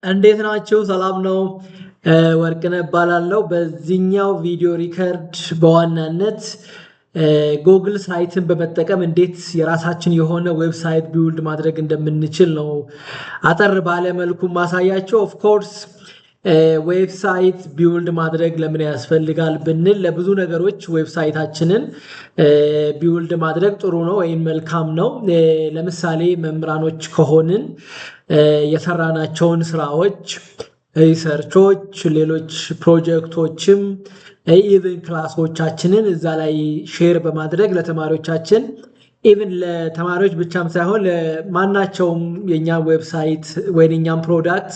እንዴት ናችሁ? ሰላም ነው? ወርቅነህ እባላለሁ። በዚህኛው ቪዲዮ ሪከርድ በዋናነት ጎግል ሳይትን በመጠቀም እንዴት የራሳችን የሆነ ዌብሳይት ቢውልድ ማድረግ እንደምንችል ነው አጠር ባለ መልኩ ማሳያቸው። ኦፍ ኮርስ ዌብሳይት ቢውልድ ማድረግ ለምን ያስፈልጋል ብንል ለብዙ ነገሮች ዌብሳይታችንን ቢውልድ ማድረግ ጥሩ ነው ወይም መልካም ነው። ለምሳሌ መምህራኖች ከሆንን የሰራናቸውን ስራዎች፣ ሪሰርቾች፣ ሌሎች ፕሮጀክቶችም ኢቭን ክላሶቻችንን እዛ ላይ ሼር በማድረግ ለተማሪዎቻችን ኢቭን ለተማሪዎች ብቻም ሳይሆን ለማናቸውም የኛ ዌብሳይት ወይም የኛም ፕሮዳክት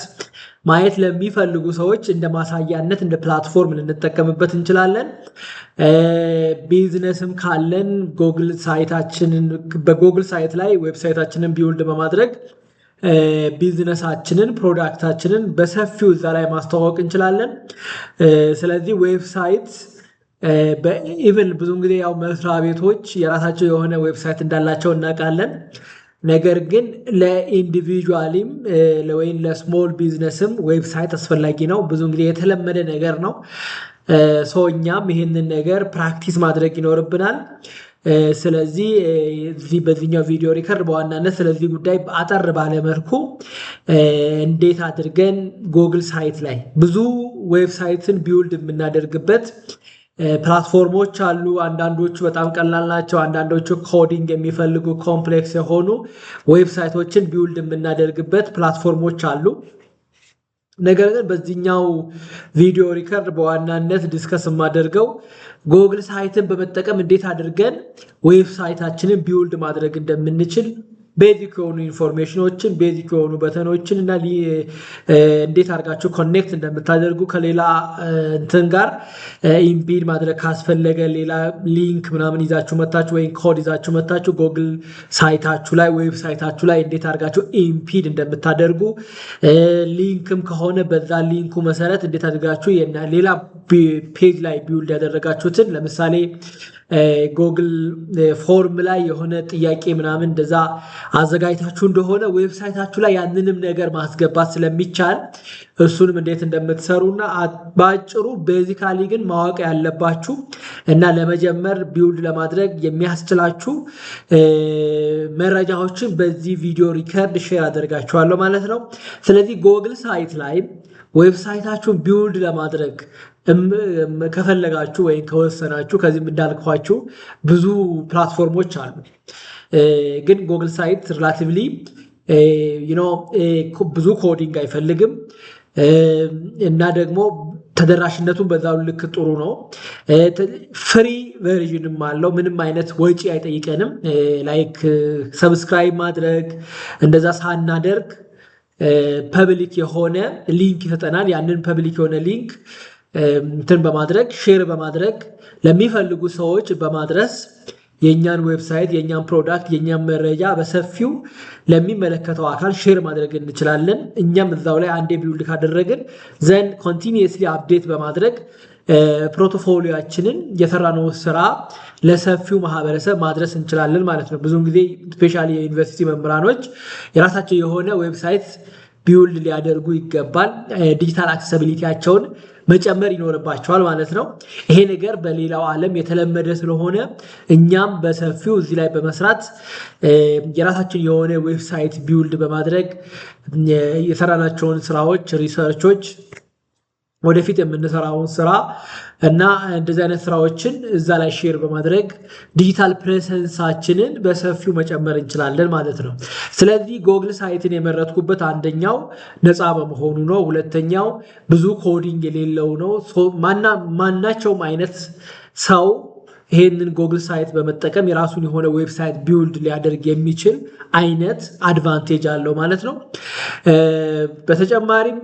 ማየት ለሚፈልጉ ሰዎች እንደ ማሳያነት እንደ ፕላትፎርም ልንጠቀምበት እንችላለን። ቢዝነስም ካለን ጎግል ሳይታችንን በጎግል ሳይት ላይ ዌብሳይታችንን ቢውልድ በማድረግ ቢዝነሳችንን ፕሮዳክታችንን በሰፊው እዛ ላይ ማስተዋወቅ እንችላለን። ስለዚህ ዌብሳይት ኢቭን ብዙውን ጊዜ ያው መስሪያ ቤቶች የራሳቸው የሆነ ዌብሳይት እንዳላቸው እናውቃለን። ነገር ግን ለኢንዲቪጁዋሊም ወይም ለስሞል ቢዝነስም ዌብሳይት አስፈላጊ ነው። ብዙውን ጊዜ የተለመደ ነገር ነው። እኛም ይህንን ነገር ፕራክቲስ ማድረግ ይኖርብናል። ስለዚህ በዚህኛው ቪዲዮ ሪከርድ በዋናነት ስለዚህ ጉዳይ አጠር ባለ መልኩ እንዴት አድርገን ጎግል ሳይት ላይ ብዙ ዌብሳይትን ቢውልድ የምናደርግበት ፕላትፎርሞች አሉ። አንዳንዶቹ በጣም ቀላል ናቸው። አንዳንዶቹ ኮዲንግ የሚፈልጉ ኮምፕሌክስ የሆኑ ዌብሳይቶችን ቢውልድ የምናደርግበት ፕላትፎርሞች አሉ። ነገር ግን በዚህኛው ቪዲዮ ሪከርድ በዋናነት ዲስከስ የማደርገው ጎግል ሳይትን በመጠቀም እንዴት አድርገን ዌብሳይታችንን ቢውልድ ማድረግ እንደምንችል ቤዚክ የሆኑ ኢንፎርሜሽኖችን፣ ቤዚክ የሆኑ በተኖችን እና እንዴት አድርጋችሁ ኮኔክት እንደምታደርጉ ከሌላ እንትን ጋር ኢምፒድ ማድረግ ካስፈለገ ሌላ ሊንክ ምናምን ይዛችሁ መታችሁ ወይም ኮድ ይዛችሁ መታችሁ ጎግል ሳይታችሁ ላይ ዌብሳይታችሁ ላይ እንዴት አድርጋችሁ ኢምፒድ እንደምታደርጉ፣ ሊንክም ከሆነ በዛ ሊንኩ መሰረት እንዴት አድርጋችሁ ሌላ ፔጅ ላይ ቢውልድ ያደረጋችሁትን ለምሳሌ ጎግል ፎርም ላይ የሆነ ጥያቄ ምናምን እንደዛ አዘጋጅታችሁ እንደሆነ ዌብሳይታችሁ ላይ ያንንም ነገር ማስገባት ስለሚቻል እሱንም እንዴት እንደምትሰሩና በአጭሩ ቤዚካሊ ግን ማወቅ ያለባችሁ እና ለመጀመር ቢውልድ ለማድረግ የሚያስችላችሁ መረጃዎችን በዚህ ቪዲዮ ሪከርድ ሼር አደርጋችኋለሁ ማለት ነው። ስለዚህ ጎግል ሳይት ላይ ዌብሳይታችሁን ቢውልድ ለማድረግ ከፈለጋችሁ ወይም ከወሰናችሁ ከዚህም እንዳልኳችሁ ብዙ ፕላትፎርሞች አሉ። ግን ጎግል ሳይት ሪላቲቭሊ ብዙ ኮዲንግ አይፈልግም እና ደግሞ ተደራሽነቱን በዛው ልክ ጥሩ ነው። ፍሪ ቨርዥንም አለው። ምንም አይነት ወጪ አይጠይቀንም። ላይክ ሰብስክራይብ ማድረግ እንደዛ ሳናደርግ ፐብሊክ የሆነ ሊንክ ይሰጠናል። ያንን ፐብሊክ የሆነ ሊንክ እንትን በማድረግ ሼር በማድረግ ለሚፈልጉ ሰዎች በማድረስ የኛን ዌብሳይት፣ የኛን ፕሮዳክት፣ የኛን መረጃ በሰፊው ለሚመለከተው አካል ሼር ማድረግ እንችላለን። እኛም እዛው ላይ አንዴ ቢውልድ ካደረግን ዘንድ ኮንቲኒየስሊ አፕዴት በማድረግ ፖርትፎሊዮአችንን የሰራነው ስራ ለሰፊው ማህበረሰብ ማድረስ እንችላለን ማለት ነው። ብዙውን ጊዜ ስፔሻሊ የዩኒቨርሲቲ መምህራኖች የራሳቸው የሆነ ዌብሳይት ቢውልድ ሊያደርጉ ይገባል። ዲጂታል አክሰሲቢሊቲያቸውን መጨመር ይኖርባቸዋል ማለት ነው። ይሄ ነገር በሌላው ዓለም የተለመደ ስለሆነ እኛም በሰፊው እዚህ ላይ በመስራት የራሳችን የሆነ ዌብሳይት ቢውልድ በማድረግ የሰራናቸውን ስራዎች፣ ሪሰርቾች፣ ወደፊት የምንሰራውን ስራ እና እንደዚህ አይነት ስራዎችን እዛ ላይ ሼር በማድረግ ዲጂታል ፕሬሰንሳችንን በሰፊው መጨመር እንችላለን ማለት ነው። ስለዚህ ጎግል ሳይትን የመረጥኩበት አንደኛው ነፃ በመሆኑ ነው። ሁለተኛው ብዙ ኮዲንግ የሌለው ነው። ማናቸውም አይነት ሰው ይሄንን ጎግል ሳይት በመጠቀም የራሱን የሆነ ዌብሳይት ቢውልድ ሊያደርግ የሚችል አይነት አድቫንቴጅ አለው ማለት ነው። በተጨማሪም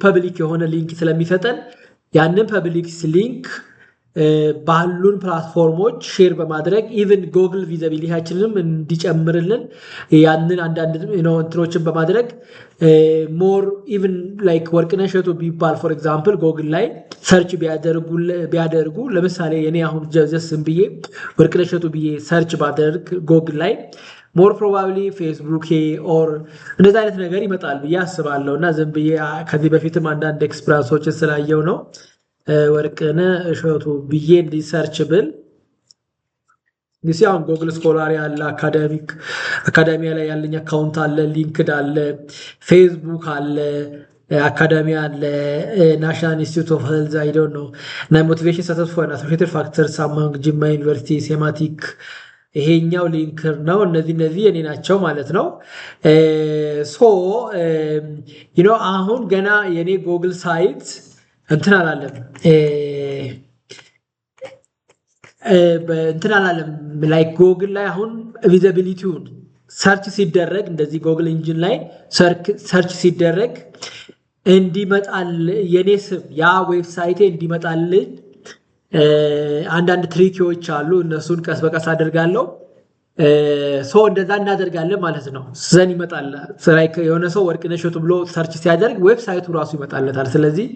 ፐብሊክ የሆነ ሊንክ ስለሚሰጠን ያንን ፐብሊክ ሊንክ ባሉን ፕላትፎርሞች ሼር በማድረግ ኢቭን ጎግል ቪዚቢሊቲያችንንም እንዲጨምርልን ያንን አንዳንድ እንትኖችን በማድረግ ሞር ኢቭን ላይክ ወርቅነህ እሸቱ ቢባል ፎር ኤግዛምፕል ጎግል ላይ ሰርች ቢያደርጉ ለምሳሌ እኔ አሁን ጀስት ብዬ ወርቅነህ እሸቱ ብዬ ሰርች ባደርግ ጎግል ላይ ሞር ፕሮባብሊ ፌስቡክ ኦር እንደዚህ አይነት ነገር ይመጣል ብዬ አስባለሁ። እና ዝም ብዬ ከዚህ በፊትም አንዳንድ ኤክስፕራንሶችን ስላየው ነው ወርቅነህ እሸቱ ብዬ እንዲሰርች ብል አሁን ጉግል ስኮላር ያለ አካዳሚያ ላይ ያለኝ አካውንት አለ፣ ሊንክድ አለ፣ ፌስቡክ አለ፣ አካዳሚ አለ፣ ናሽናል ኢንስቲትዩት ኦፍ ሄልዝ አይ ዶንት ኖ እና ሞቲቬሽን ሰተስፎ እና አሶሺየትድ ፋክተርስ አማንግ ጅማ ዩኒቨርሲቲ ሴማቲክ ይሄኛው ሊንክር ነው። እነዚህ የኔ ናቸው ማለት ነው። ሶ አሁን ገና የኔ ጉግል ሳይት እንትን አላለም ላይክ ጉግል ላይ አሁን ቪዚቢሊቲውን ሰርች ሲደረግ እንደዚህ ጉግል ኢንጂን ላይ ሰርች ሲደረግ እንዲመጣል የኔ ስም ያ ዌብሳይቴ እንዲመጣልኝ አንዳንድ ትሪኪዎች አሉ። እነሱን ቀስ በቀስ አደርጋለሁ። እንደዛ እናደርጋለን ማለት ነው። ዘን ይመጣል የሆነ ሰው ወርቅነህ እሸቱ ብሎ ሰርች ሲያደርግ ዌብሳይቱ ራሱ ይመጣለታል። ስለዚህ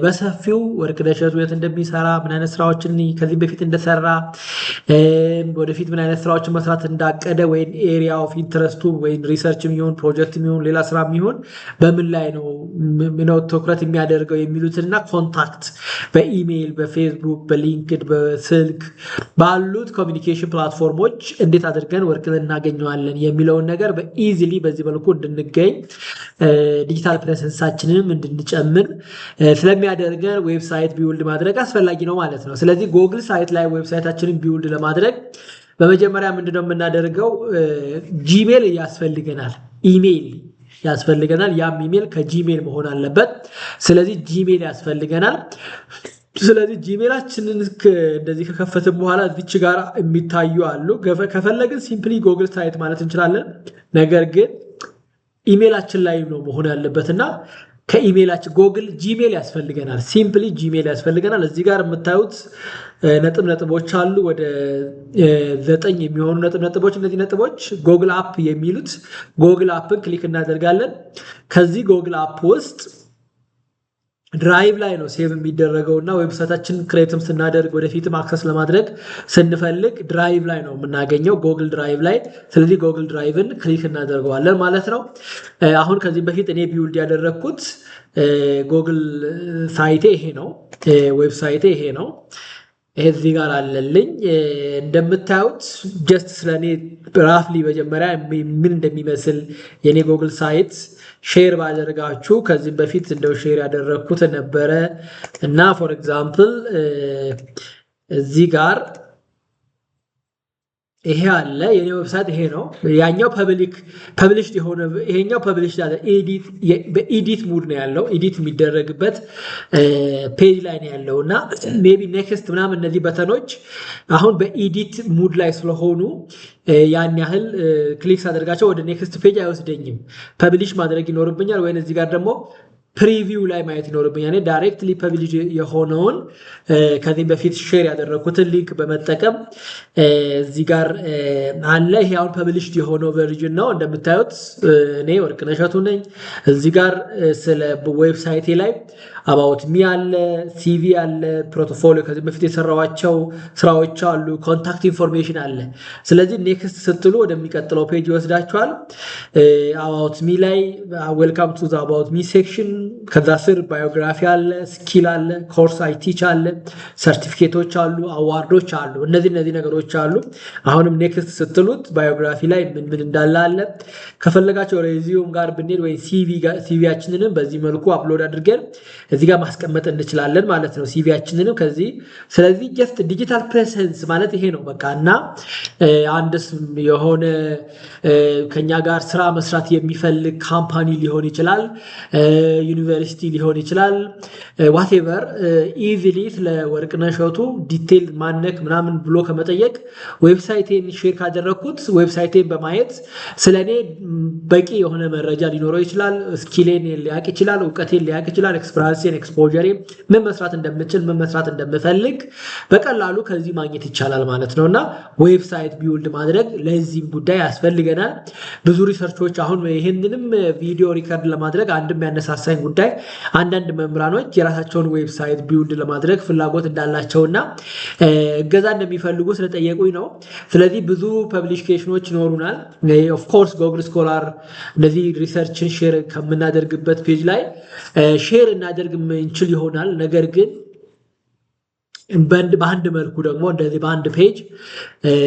በሰፊው ወርቅነህ እሸቱ የት እንደሚሰራ ምን አይነት ስራዎችን ከዚህ በፊት እንደሰራ ወደፊት ምን አይነት ስራዎችን መስራት እንዳቀደ ወይም ኤሪያ ኦፍ ኢንትረስቱ ወይም ሪሰርች የሚሆን ፕሮጀክት የሚሆን ሌላ ስራ የሚሆን በምን ላይ ነው ትኩረት የሚያደርገው የሚሉትና ኮንታክት በኢሜይል፣ በፌስቡክ፣ በሊንክድ፣ በስልክ ባሉት ኮሚኒኬሽን ፕላትፎርሞች እንዴት አድርገን ወርቅነህ እናገኘዋለን የሚለውን ነገር በኢዚሊ በዚህ መልኩ እንድንገኝ ዲጂታል ፕሬዘንሳችንንም እንድንጨምር ስለሚያደርገን ዌብሳይት ቢውልድ ማድረግ አስፈላጊ ነው ማለት ነው። ስለዚህ ጉግል ሳይት ላይ ዌብሳይታችንን ቢውልድ ለማድረግ በመጀመሪያ ምንድነው የምናደርገው? ጂሜል ያስፈልገናል፣ ኢሜይል ያስፈልገናል። ያም ኢሜይል ከጂሜል መሆን አለበት። ስለዚህ ጂሜል ያስፈልገናል። ስለዚህ ጂሜላችንን እንደዚህ ከከፈትን በኋላ እዚች ጋር የሚታዩ አሉ። ከፈለግን ሲምፕሊ ጉግል ሳይት ማለት እንችላለን። ነገር ግን ኢሜይላችን ላይ ነው መሆን ያለበትና ከኢሜይላችን ጉግል ጂሜል ያስፈልገናል። ሲምፕሊ ጂሜል ያስፈልገናል። እዚህ ጋር የምታዩት ነጥቦች አሉ፣ ወደ 9 የሚሆኑ ነጥቦች። እነዚህ ነጥቦች ጉግል አፕ የሚሉት ጉግል አፕን ክሊክ እናደርጋለን። ከዚህ ጉግል አፕ ውስጥ ድራይቭ ላይ ነው ሴቭ የሚደረገው እና ዌብሳይታችን ክሬትም ስናደርግ ወደፊትም አክሰስ ለማድረግ ስንፈልግ ድራይቭ ላይ ነው የምናገኘው፣ ጉግል ድራይቭ ላይ። ስለዚህ ጉግል ድራይቭን ክሊክ እናደርገዋለን ማለት ነው። አሁን ከዚህ በፊት እኔ ቢውልድ ያደረግኩት ጉግል ሳይቴ ይሄ ነው፣ ዌብሳይቴ ይሄ ነው። ይሄ እዚህ ጋር አለልኝ። እንደምታዩት ጀስት ስለኔ ራፍሊ መጀመሪያ ምን እንደሚመስል የኔ ጉግል ሳይት ሼር ባደረጋችሁ ከዚህ በፊት እንደው ሼር ያደረኩት ነበረ እና ፎር ኤግዛምፕል እዚህ ጋር ይሄ አለ። የኔ ዌብሳይት ይሄ ነው። ያኛው ፐብሊሽድ የሆነ ይሄኛው ፐብሊሽድ አለ። በኤዲት ሙድ ነው ያለው። ኤዲት የሚደረግበት ፔጅ ላይ ነው ያለው እና ሜቢ ኔክስት ምናምን እነዚህ በተኖች አሁን በኤዲት ሙድ ላይ ስለሆኑ ያን ያህል ክሊክ ሳደርጋቸው ወደ ኔክስት ፔጅ አይወስደኝም። ፐብሊሽ ማድረግ ይኖርብኛል ወይ እዚህ ጋር ደግሞ ፕሪቪው ላይ ማየት ይኖርብኛል። እኔ ዳይሬክትሊ ፐብሊሽ የሆነውን ከዚህ በፊት ሼር ያደረኩትን ሊንክ በመጠቀም እዚህ ጋር አለ። ይሄ አሁን ፐብሊሽድ የሆነው ቨርዥን ነው። እንደምታዩት እኔ ወርቅነህ እሸቱ ነኝ። እዚህ ጋር ስለ ዌብሳይቴ ላይ አባውት ሚ አለ፣ ሲቪ አለ፣ ፖርትፎሊዮ ከዚህ በፊት የሰራዋቸው ስራዎች አሉ፣ ኮንታክት ኢንፎርሜሽን አለ። ስለዚህ ኔክስት ስትሉ ወደሚቀጥለው ፔጅ ይወስዳችኋል። አባውት ሚ ላይ ዌልካም ቱ ዘ አባውት ሚ ሴክሽን፣ ከዛ ስር ባዮግራፊ አለ፣ ስኪል አለ፣ ኮርስ አይ ቲች አለ፣ ሰርቲፊኬቶች አሉ፣ አዋርዶች አሉ። እነዚህ ነገሮች አሉ። አሁንም ኔክስት ስትሉት ባዮግራፊ ላይ ምን እንዳለ አለ። ከፈለጋቸው ሬዚዩም ጋር ብንሄድ ወይ ሲቪያችንንም በዚህ መልኩ አፕሎድ አድርገን እዚህ ጋር ማስቀመጥ እንችላለን ማለት ነው፣ ሲቪያችንንም ከዚህ። ስለዚህ ጀስት ዲጂታል ፕሬዘንስ ማለት ይሄ ነው በቃ። እና አንድስ የሆነ ከኛ ጋር ስራ መስራት የሚፈልግ ካምፓኒ ሊሆን ይችላል፣ ዩኒቨርሲቲ ሊሆን ይችላል፣ ዋቴቨር ኢዚሊ ስለ ወርቅነህ እሸቱ ዲቴል ማነክ ምናምን ብሎ ከመጠየቅ ዌብሳይቴን ሼር ካደረኩት ዌብሳይቴን በማየት ስለኔ በቂ የሆነ መረጃ ሊኖረው ይችላል። ስኪሌን ሊያቅ ይችላል፣ እውቀቴን ሊያቅ ይችላል፣ ኤክስፐሪንስ ራሴን ኤክስፖዠር ምን መስራት እንደምችል ምን መስራት እንደምፈልግ በቀላሉ ከዚህ ማግኘት ይቻላል ማለት ነውና ዌብሳይት ቢውልድ ማድረግ ለዚህም ጉዳይ ያስፈልገናል። ብዙ ሪሰርቾች አሁን ይሄንንም ቪዲዮ ሪከርድ ለማድረግ አንድም ያነሳሳኝ ጉዳይ አንዳንድ መምህራኖች የራሳቸውን ዌብሳይት ቢውልድ ለማድረግ ፍላጎት እንዳላቸውና እገዛ እንደሚፈልጉ ስለጠየቁኝ ነው። ስለዚህ ብዙ ፐብሊኬሽኖች ይኖሩናል። ኦፍ ኮርስ ጎግል ስኮላር እንደዚህ ሪሰርችን ሼር ከምናደርግበት ፔጅ ላይ ሼር እናደርግ እንችል ይሆናል። ነገር ግን በአንድ መልኩ ደግሞ እንደዚህ በአንድ ፔጅ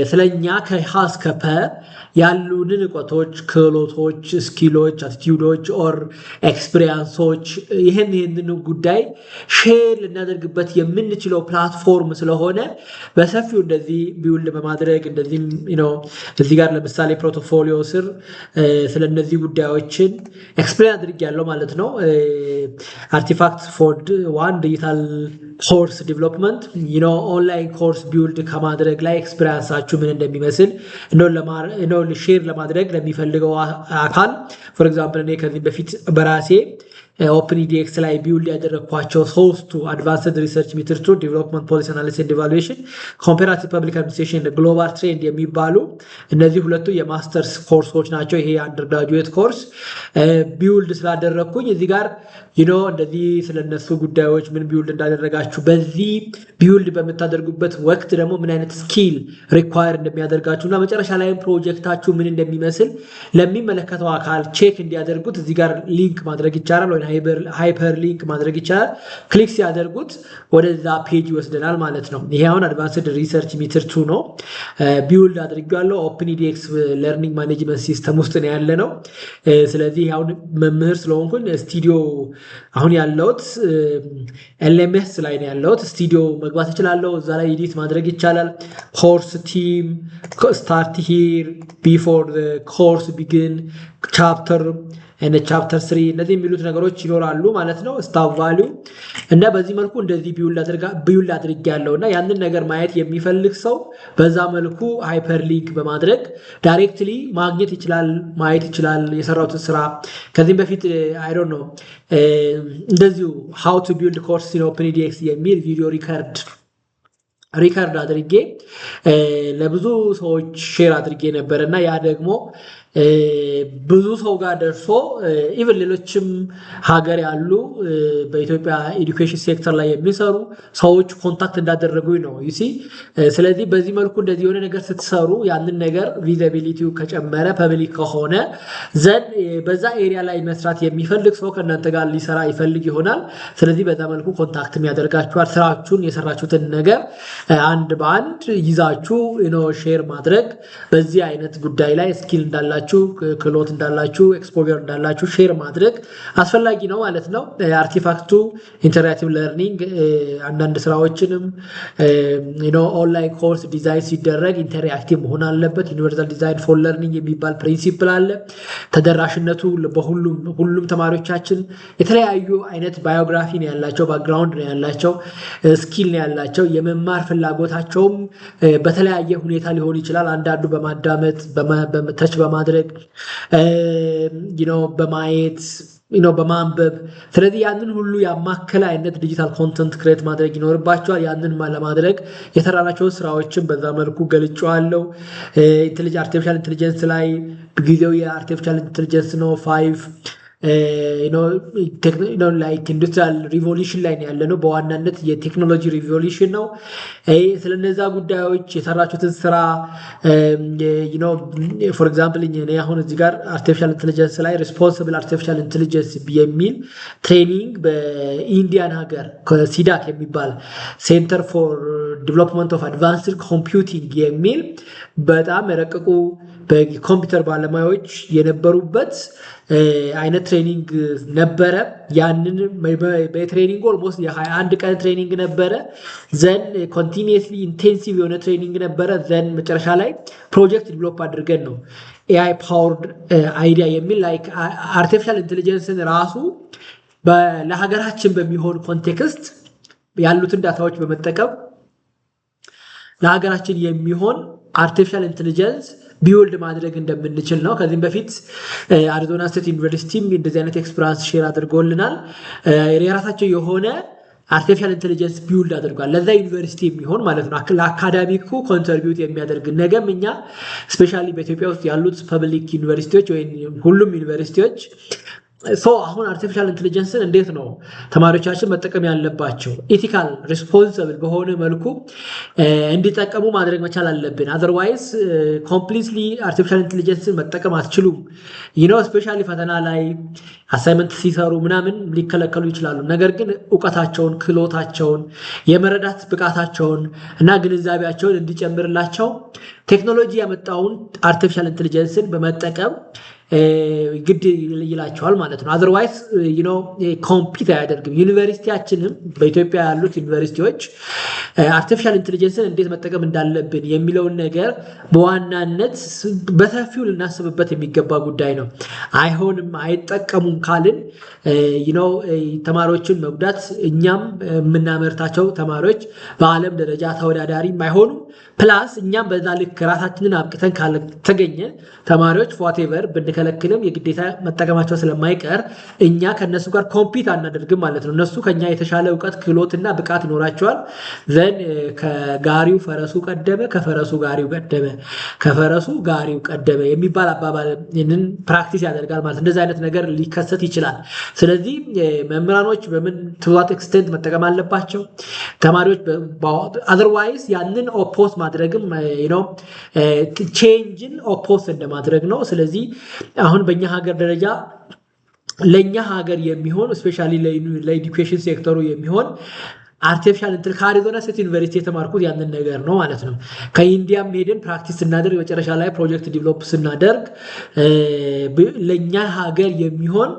ስለኛ ከሀ እስከ ፐ ያሉንን እውቀቶች፣ ክህሎቶች፣ ስኪሎች፣ አቲቲዩዶች ኦር ኤክስፒሪየንሶች ይህንን ጉዳይ ሼር ልናደርግበት የምንችለው ፕላትፎርም ስለሆነ በሰፊው እንደዚህ ቢውልድ በማድረግ እንደዚህ እዚህ ጋር ለምሳሌ ፕሮቶፎሊዮ ስር ስለነዚህ ጉዳዮችን ኤክስፕሌን አድርጌያለሁ ማለት ነው። አርቲፋክት ፎር ዋን ዲጂታል ኮርስ ዲቨሎፕመንት ኦንላይን ኮርስ ቢውልድ ከማድረግ ላይ ኤክስፒሪየንሳችሁ ምን እንደሚመስል ሼር ለማድረግ ለሚፈልገው አካል ፎር ኤግዛምፕል እኔ ከዚህ በፊት በራሴ ኦፕንኢዲኤክስ ላይ ቢውልድ ያደረግኳቸው ሶስቱ አድቫንስድ ሪሰርች ሜትድ ቱ ዲቨሎፕመንት ፖሊሲ አናሊሲስ ኤንድ ኢቫሉዌሽን ኮምፓራቲቭ ፐብሊክ አድሚኒስትሬሽን ግሎባል ትሬንድ የሚባሉ እነዚህ ሁለቱ የማስተርስ ኮርሶች ናቸው። ይሄ አንደርግራጁዌት ኮርስ ቢውልድ ስላደረግኩኝ እዚህ ጋር እንደዚህ ስለነሱ ጉዳዮች ምን ቢውልድ እንዳደረጋችሁ በዚህ ቢውልድ በምታደርጉበት ወቅት ደግሞ ምን አይነት ስኪል ሪኳየር እንደሚያደርጋችሁና መጨረሻ ላይም ፕሮጀክታችሁ ምን እንደሚመስል ለሚመለከተው አካል ቼክ እንዲያደርጉት እዚህ ጋር ሊንክ ማድረግ ይቻላል ወይ ሃይፐር ሊንክ ማድረግ ይቻላል። ክሊክ ሲያደርጉት ወደዛ ፔጅ ይወስደናል ማለት ነው። ይሄ አሁን አድቫንስድ ሪሰርች ሜትድ 2 ነው። ቢውልድ አድርጌዋለሁ። ኦፕንኢዲኤክስ ለርኒንግ ማኔጅመንት ሲስተም ውስጥ ነው ያለ ነው። ስለዚህ አሁን መምህር ስለሆንኩኝ ስቱዲዮ አሁን ያለውት ኤልኤምኤስ ላይ ነው ያለውት። ስቱዲዮ መግባት እችላለሁ። እዛ ላይ ኤዲት ማድረግ ይቻላል። ኮርስ ቲም ስታርት ሂር ቢፎር ኮርስ ቢግን ቻፕተር እና ቻፕተር 3 እነዚህ የሚሉት ነገሮች ይኖራሉ ማለት ነው። ስታፍ ቫልዩ እና በዚህ መልኩ እንደዚህ ቢውልድ አድርጌያለሁና ያንን ነገር ማየት የሚፈልግ ሰው በዛ መልኩ ሃይፐር ሊንክ በማድረግ ዳይሬክትሊ ማግኘት ይችላል፣ ማየት ይችላል የሰራሁትን ስራ። ከዚህም በፊት አይ ዶንት ኖ እንደዚሁ how to build course in OpenEDX የሚል ቪዲዮ ሪከርድ አድርጌ ለብዙ ሰዎች ሼር አድርጌ ነበርና ያ ደግሞ ብዙ ሰው ጋር ደርሶ ኢቭን ሌሎችም ሀገር ያሉ በኢትዮጵያ ኤዱኬሽን ሴክተር ላይ የሚሰሩ ሰዎች ኮንታክት እንዳደረጉኝ ነው ዩሲ። ስለዚህ በዚህ መልኩ እንደዚህ የሆነ ነገር ስትሰሩ ያንን ነገር ቪዚቢሊቲው ከጨመረ ፐብሊክ ከሆነ ዘን በዛ ኤሪያ ላይ መስራት የሚፈልግ ሰው ከእናንተ ጋር ሊሰራ ይፈልግ ይሆናል። ስለዚህ በዛ መልኩ ኮንታክት ያደርጋችኋል። ስራችሁን የሰራችሁትን ነገር አንድ በአንድ ይዛችሁ ሼር ማድረግ በዚህ አይነት ጉዳይ ላይ ስኪል እንዳላችሁ ክህሎት እንዳላችሁ ኤክስፖዠር እንዳላችሁ ሼር ማድረግ አስፈላጊ ነው ማለት ነው። አርቲፋክቱ ኢንተራክቲቭ ለርኒንግ አንዳንድ ስራዎችንም ኦንላይን ኮርስ ዲዛይን ሲደረግ ኢንተራክቲቭ መሆን አለበት። ዩኒቨርሳል ዲዛይን ፎር ለርኒንግ የሚባል ፕሪንሲፕል አለ። ተደራሽነቱ ሁሉም ተማሪዎቻችን የተለያዩ አይነት ባዮግራፊ ነው ያላቸው፣ ባክግራውንድ ነው ያላቸው፣ ስኪል ነው ያላቸው። የመማር ፍላጎታቸውም በተለያየ ሁኔታ ሊሆን ይችላል። አንዳንዱ በማዳመጥ በተች በማድረግ በማየት በማንበብ ስለዚህ ያንን ሁሉ ያማከለ አይነት ዲጂታል ኮንተንት ክሬት ማድረግ ይኖርባቸዋል። ያንን ለማድረግ የሰራናቸውን ስራዎችን በዛ መልኩ ገልጬዋለሁ። አርቲፊሻል ኢንቴሊጀንስ ላይ ጊዜው የአርቲፊሻል ኢንቴሊጀንስ ነው 5 ላይክ ኢንዱስትሪያል ሪቮሉሽን ላይ ያለ ነው። በዋናነት የቴክኖሎጂ ሪቮሉሽን ነው። ስለነዛ ጉዳዮች የሰራችሁትን ስራ ፎር ኤግዛምፕል እኔ አሁን እዚህ ጋር አርቲፊሻል ኢንቴሊጀንስ ላይ ሪስፖንሲብል አርቲፊሻል ኢንቴሊጀንስ የሚል ትሬኒንግ በኢንዲያን ሀገር ሲዳክ የሚባል ሴንተር ፎር ዲቨሎፕመንት ኦፍ አድቫንስድ ኮምፒውቲንግ የሚል በጣም የረቀቁ በኮምፒውተር ባለሙያዎች የነበሩበት አይነት ትሬኒንግ ነበረ። ያንን በትሬኒንግ ኦልሞስት የ21 ቀን ትሬኒንግ ነበረ። ዘን ኮንቲኒየስሊ ኢንቴንሲቭ የሆነ ትሬኒንግ ነበረ። ዘን መጨረሻ ላይ ፕሮጀክት ዲቨሎፕ አድርገን ነው ኤአይ ፓወርድ አይዲያ የሚል ላይክ አርቲፊሻል ኢንቴሊጀንስን ራሱ ለሀገራችን በሚሆን ኮንቴክስት ያሉትን ዳታዎች በመጠቀም ለሀገራችን የሚሆን አርቲፊሻል ኢንቴሊጀንስ ቢውልድ ማድረግ እንደምንችል ነው። ከዚህም በፊት አሪዞና ስቴት ዩኒቨርሲቲም እንደዚህ አይነት ኤክስፒሪያንስ ሼር አድርጎልናል። የራሳቸው የሆነ አርቲፊሻል ኢንቴሊጀንስ ቢውልድ አድርጓል ለዛ ዩኒቨርሲቲ የሚሆን ማለት ነው። ለአካዳሚኩ ኮንትሪቢዩት የሚያደርግ ነገም እኛ ስፔሻሊ በኢትዮጵያ ውስጥ ያሉት ፐብሊክ ዩኒቨርሲቲዎች ወይም ሁሉም ዩኒቨርሲቲዎች አሁን አርቲፊሻል ኢንቴሊጀንስን እንዴት ነው ተማሪዎቻችን መጠቀም ያለባቸው ኢቲካል ሪስፖንሲብል በሆነ መልኩ እንዲጠቀሙ ማድረግ መቻል አለብን። አዘርዋይዝ ኮምፕሊትሊ አርቲፊሻል ኢንቴሊጀንስን መጠቀም አትችሉም። ስፔሻሊ ፈተና ላይ አሳይመንት ሲሰሩ ምናምን ሊከለከሉ ይችላሉ። ነገር ግን እውቀታቸውን፣ ክህሎታቸውን፣ የመረዳት ብቃታቸውን እና ግንዛቤያቸውን እንዲጨምርላቸው ቴክኖሎጂ ያመጣውን አርቲፊሻል ኢንቴሊጀንስን በመጠቀም ግድ ይላቸዋል ማለት ነው። አዘርዋይስ ኮምፒት አያደርግም። ዩኒቨርሲቲያችንም በኢትዮጵያ ያሉት ዩኒቨርሲቲዎች አርቲፊሻል ኢንቴሊጀንስን እንዴት መጠቀም እንዳለብን የሚለውን ነገር በዋናነት በሰፊው ልናስብበት የሚገባ ጉዳይ ነው። አይሆንም አይጠቀሙም ካልን ተማሪዎችን መጉዳት፣ እኛም የምናመርታቸው ተማሪዎች በዓለም ደረጃ ተወዳዳሪም አይሆኑም። ፕላስ እኛም በዛ ልክ ራሳችንን አብቅተን ካልተገኘ ተማሪዎች ዋቴቨር ብንከለክልም የግዴታ መጠቀማቸው ስለማይቀር እኛ ከነሱ ጋር ኮምፒት አናደርግም ማለት ነው። እነሱ ከኛ የተሻለ እውቀት ክህሎትና ብቃት ይኖራቸዋል። ዘን ከጋሪው ፈረሱ ቀደመ፣ ከፈረሱ ጋሪው ቀደመ፣ ከፈረሱ ጋሪው ቀደመ የሚባል አባባልን ፕራክቲስ ያደርጋል ማለት እንደዚህ አይነት ነገር ሊከሰት ይችላል። ስለዚህ መምህራኖች በምን ትዋት ኤክስቴንት መጠቀም አለባቸው፣ ተማሪዎች አዘርዋይስ ያንን ኦፖስ ማድረግም ቼንጅን ኦፖስ እንደማድረግ ነው። ስለዚህ አሁን በእኛ ሀገር ደረጃ ለእኛ ሀገር የሚሆን ስፔሻሊ ለኤዱኬሽን ሴክተሩ የሚሆን አርቲፊሻል ከአሪዞና ስቴት ዩኒቨርሲቲ የተማርኩት ያንን ነገር ነው ማለት ነው። ከኢንዲያም ሄደን ፕራክቲስ ስናደርግ መጨረሻ ላይ ፕሮጀክት ዲቨሎፕ ስናደርግ ለእኛ ሀገር የሚሆን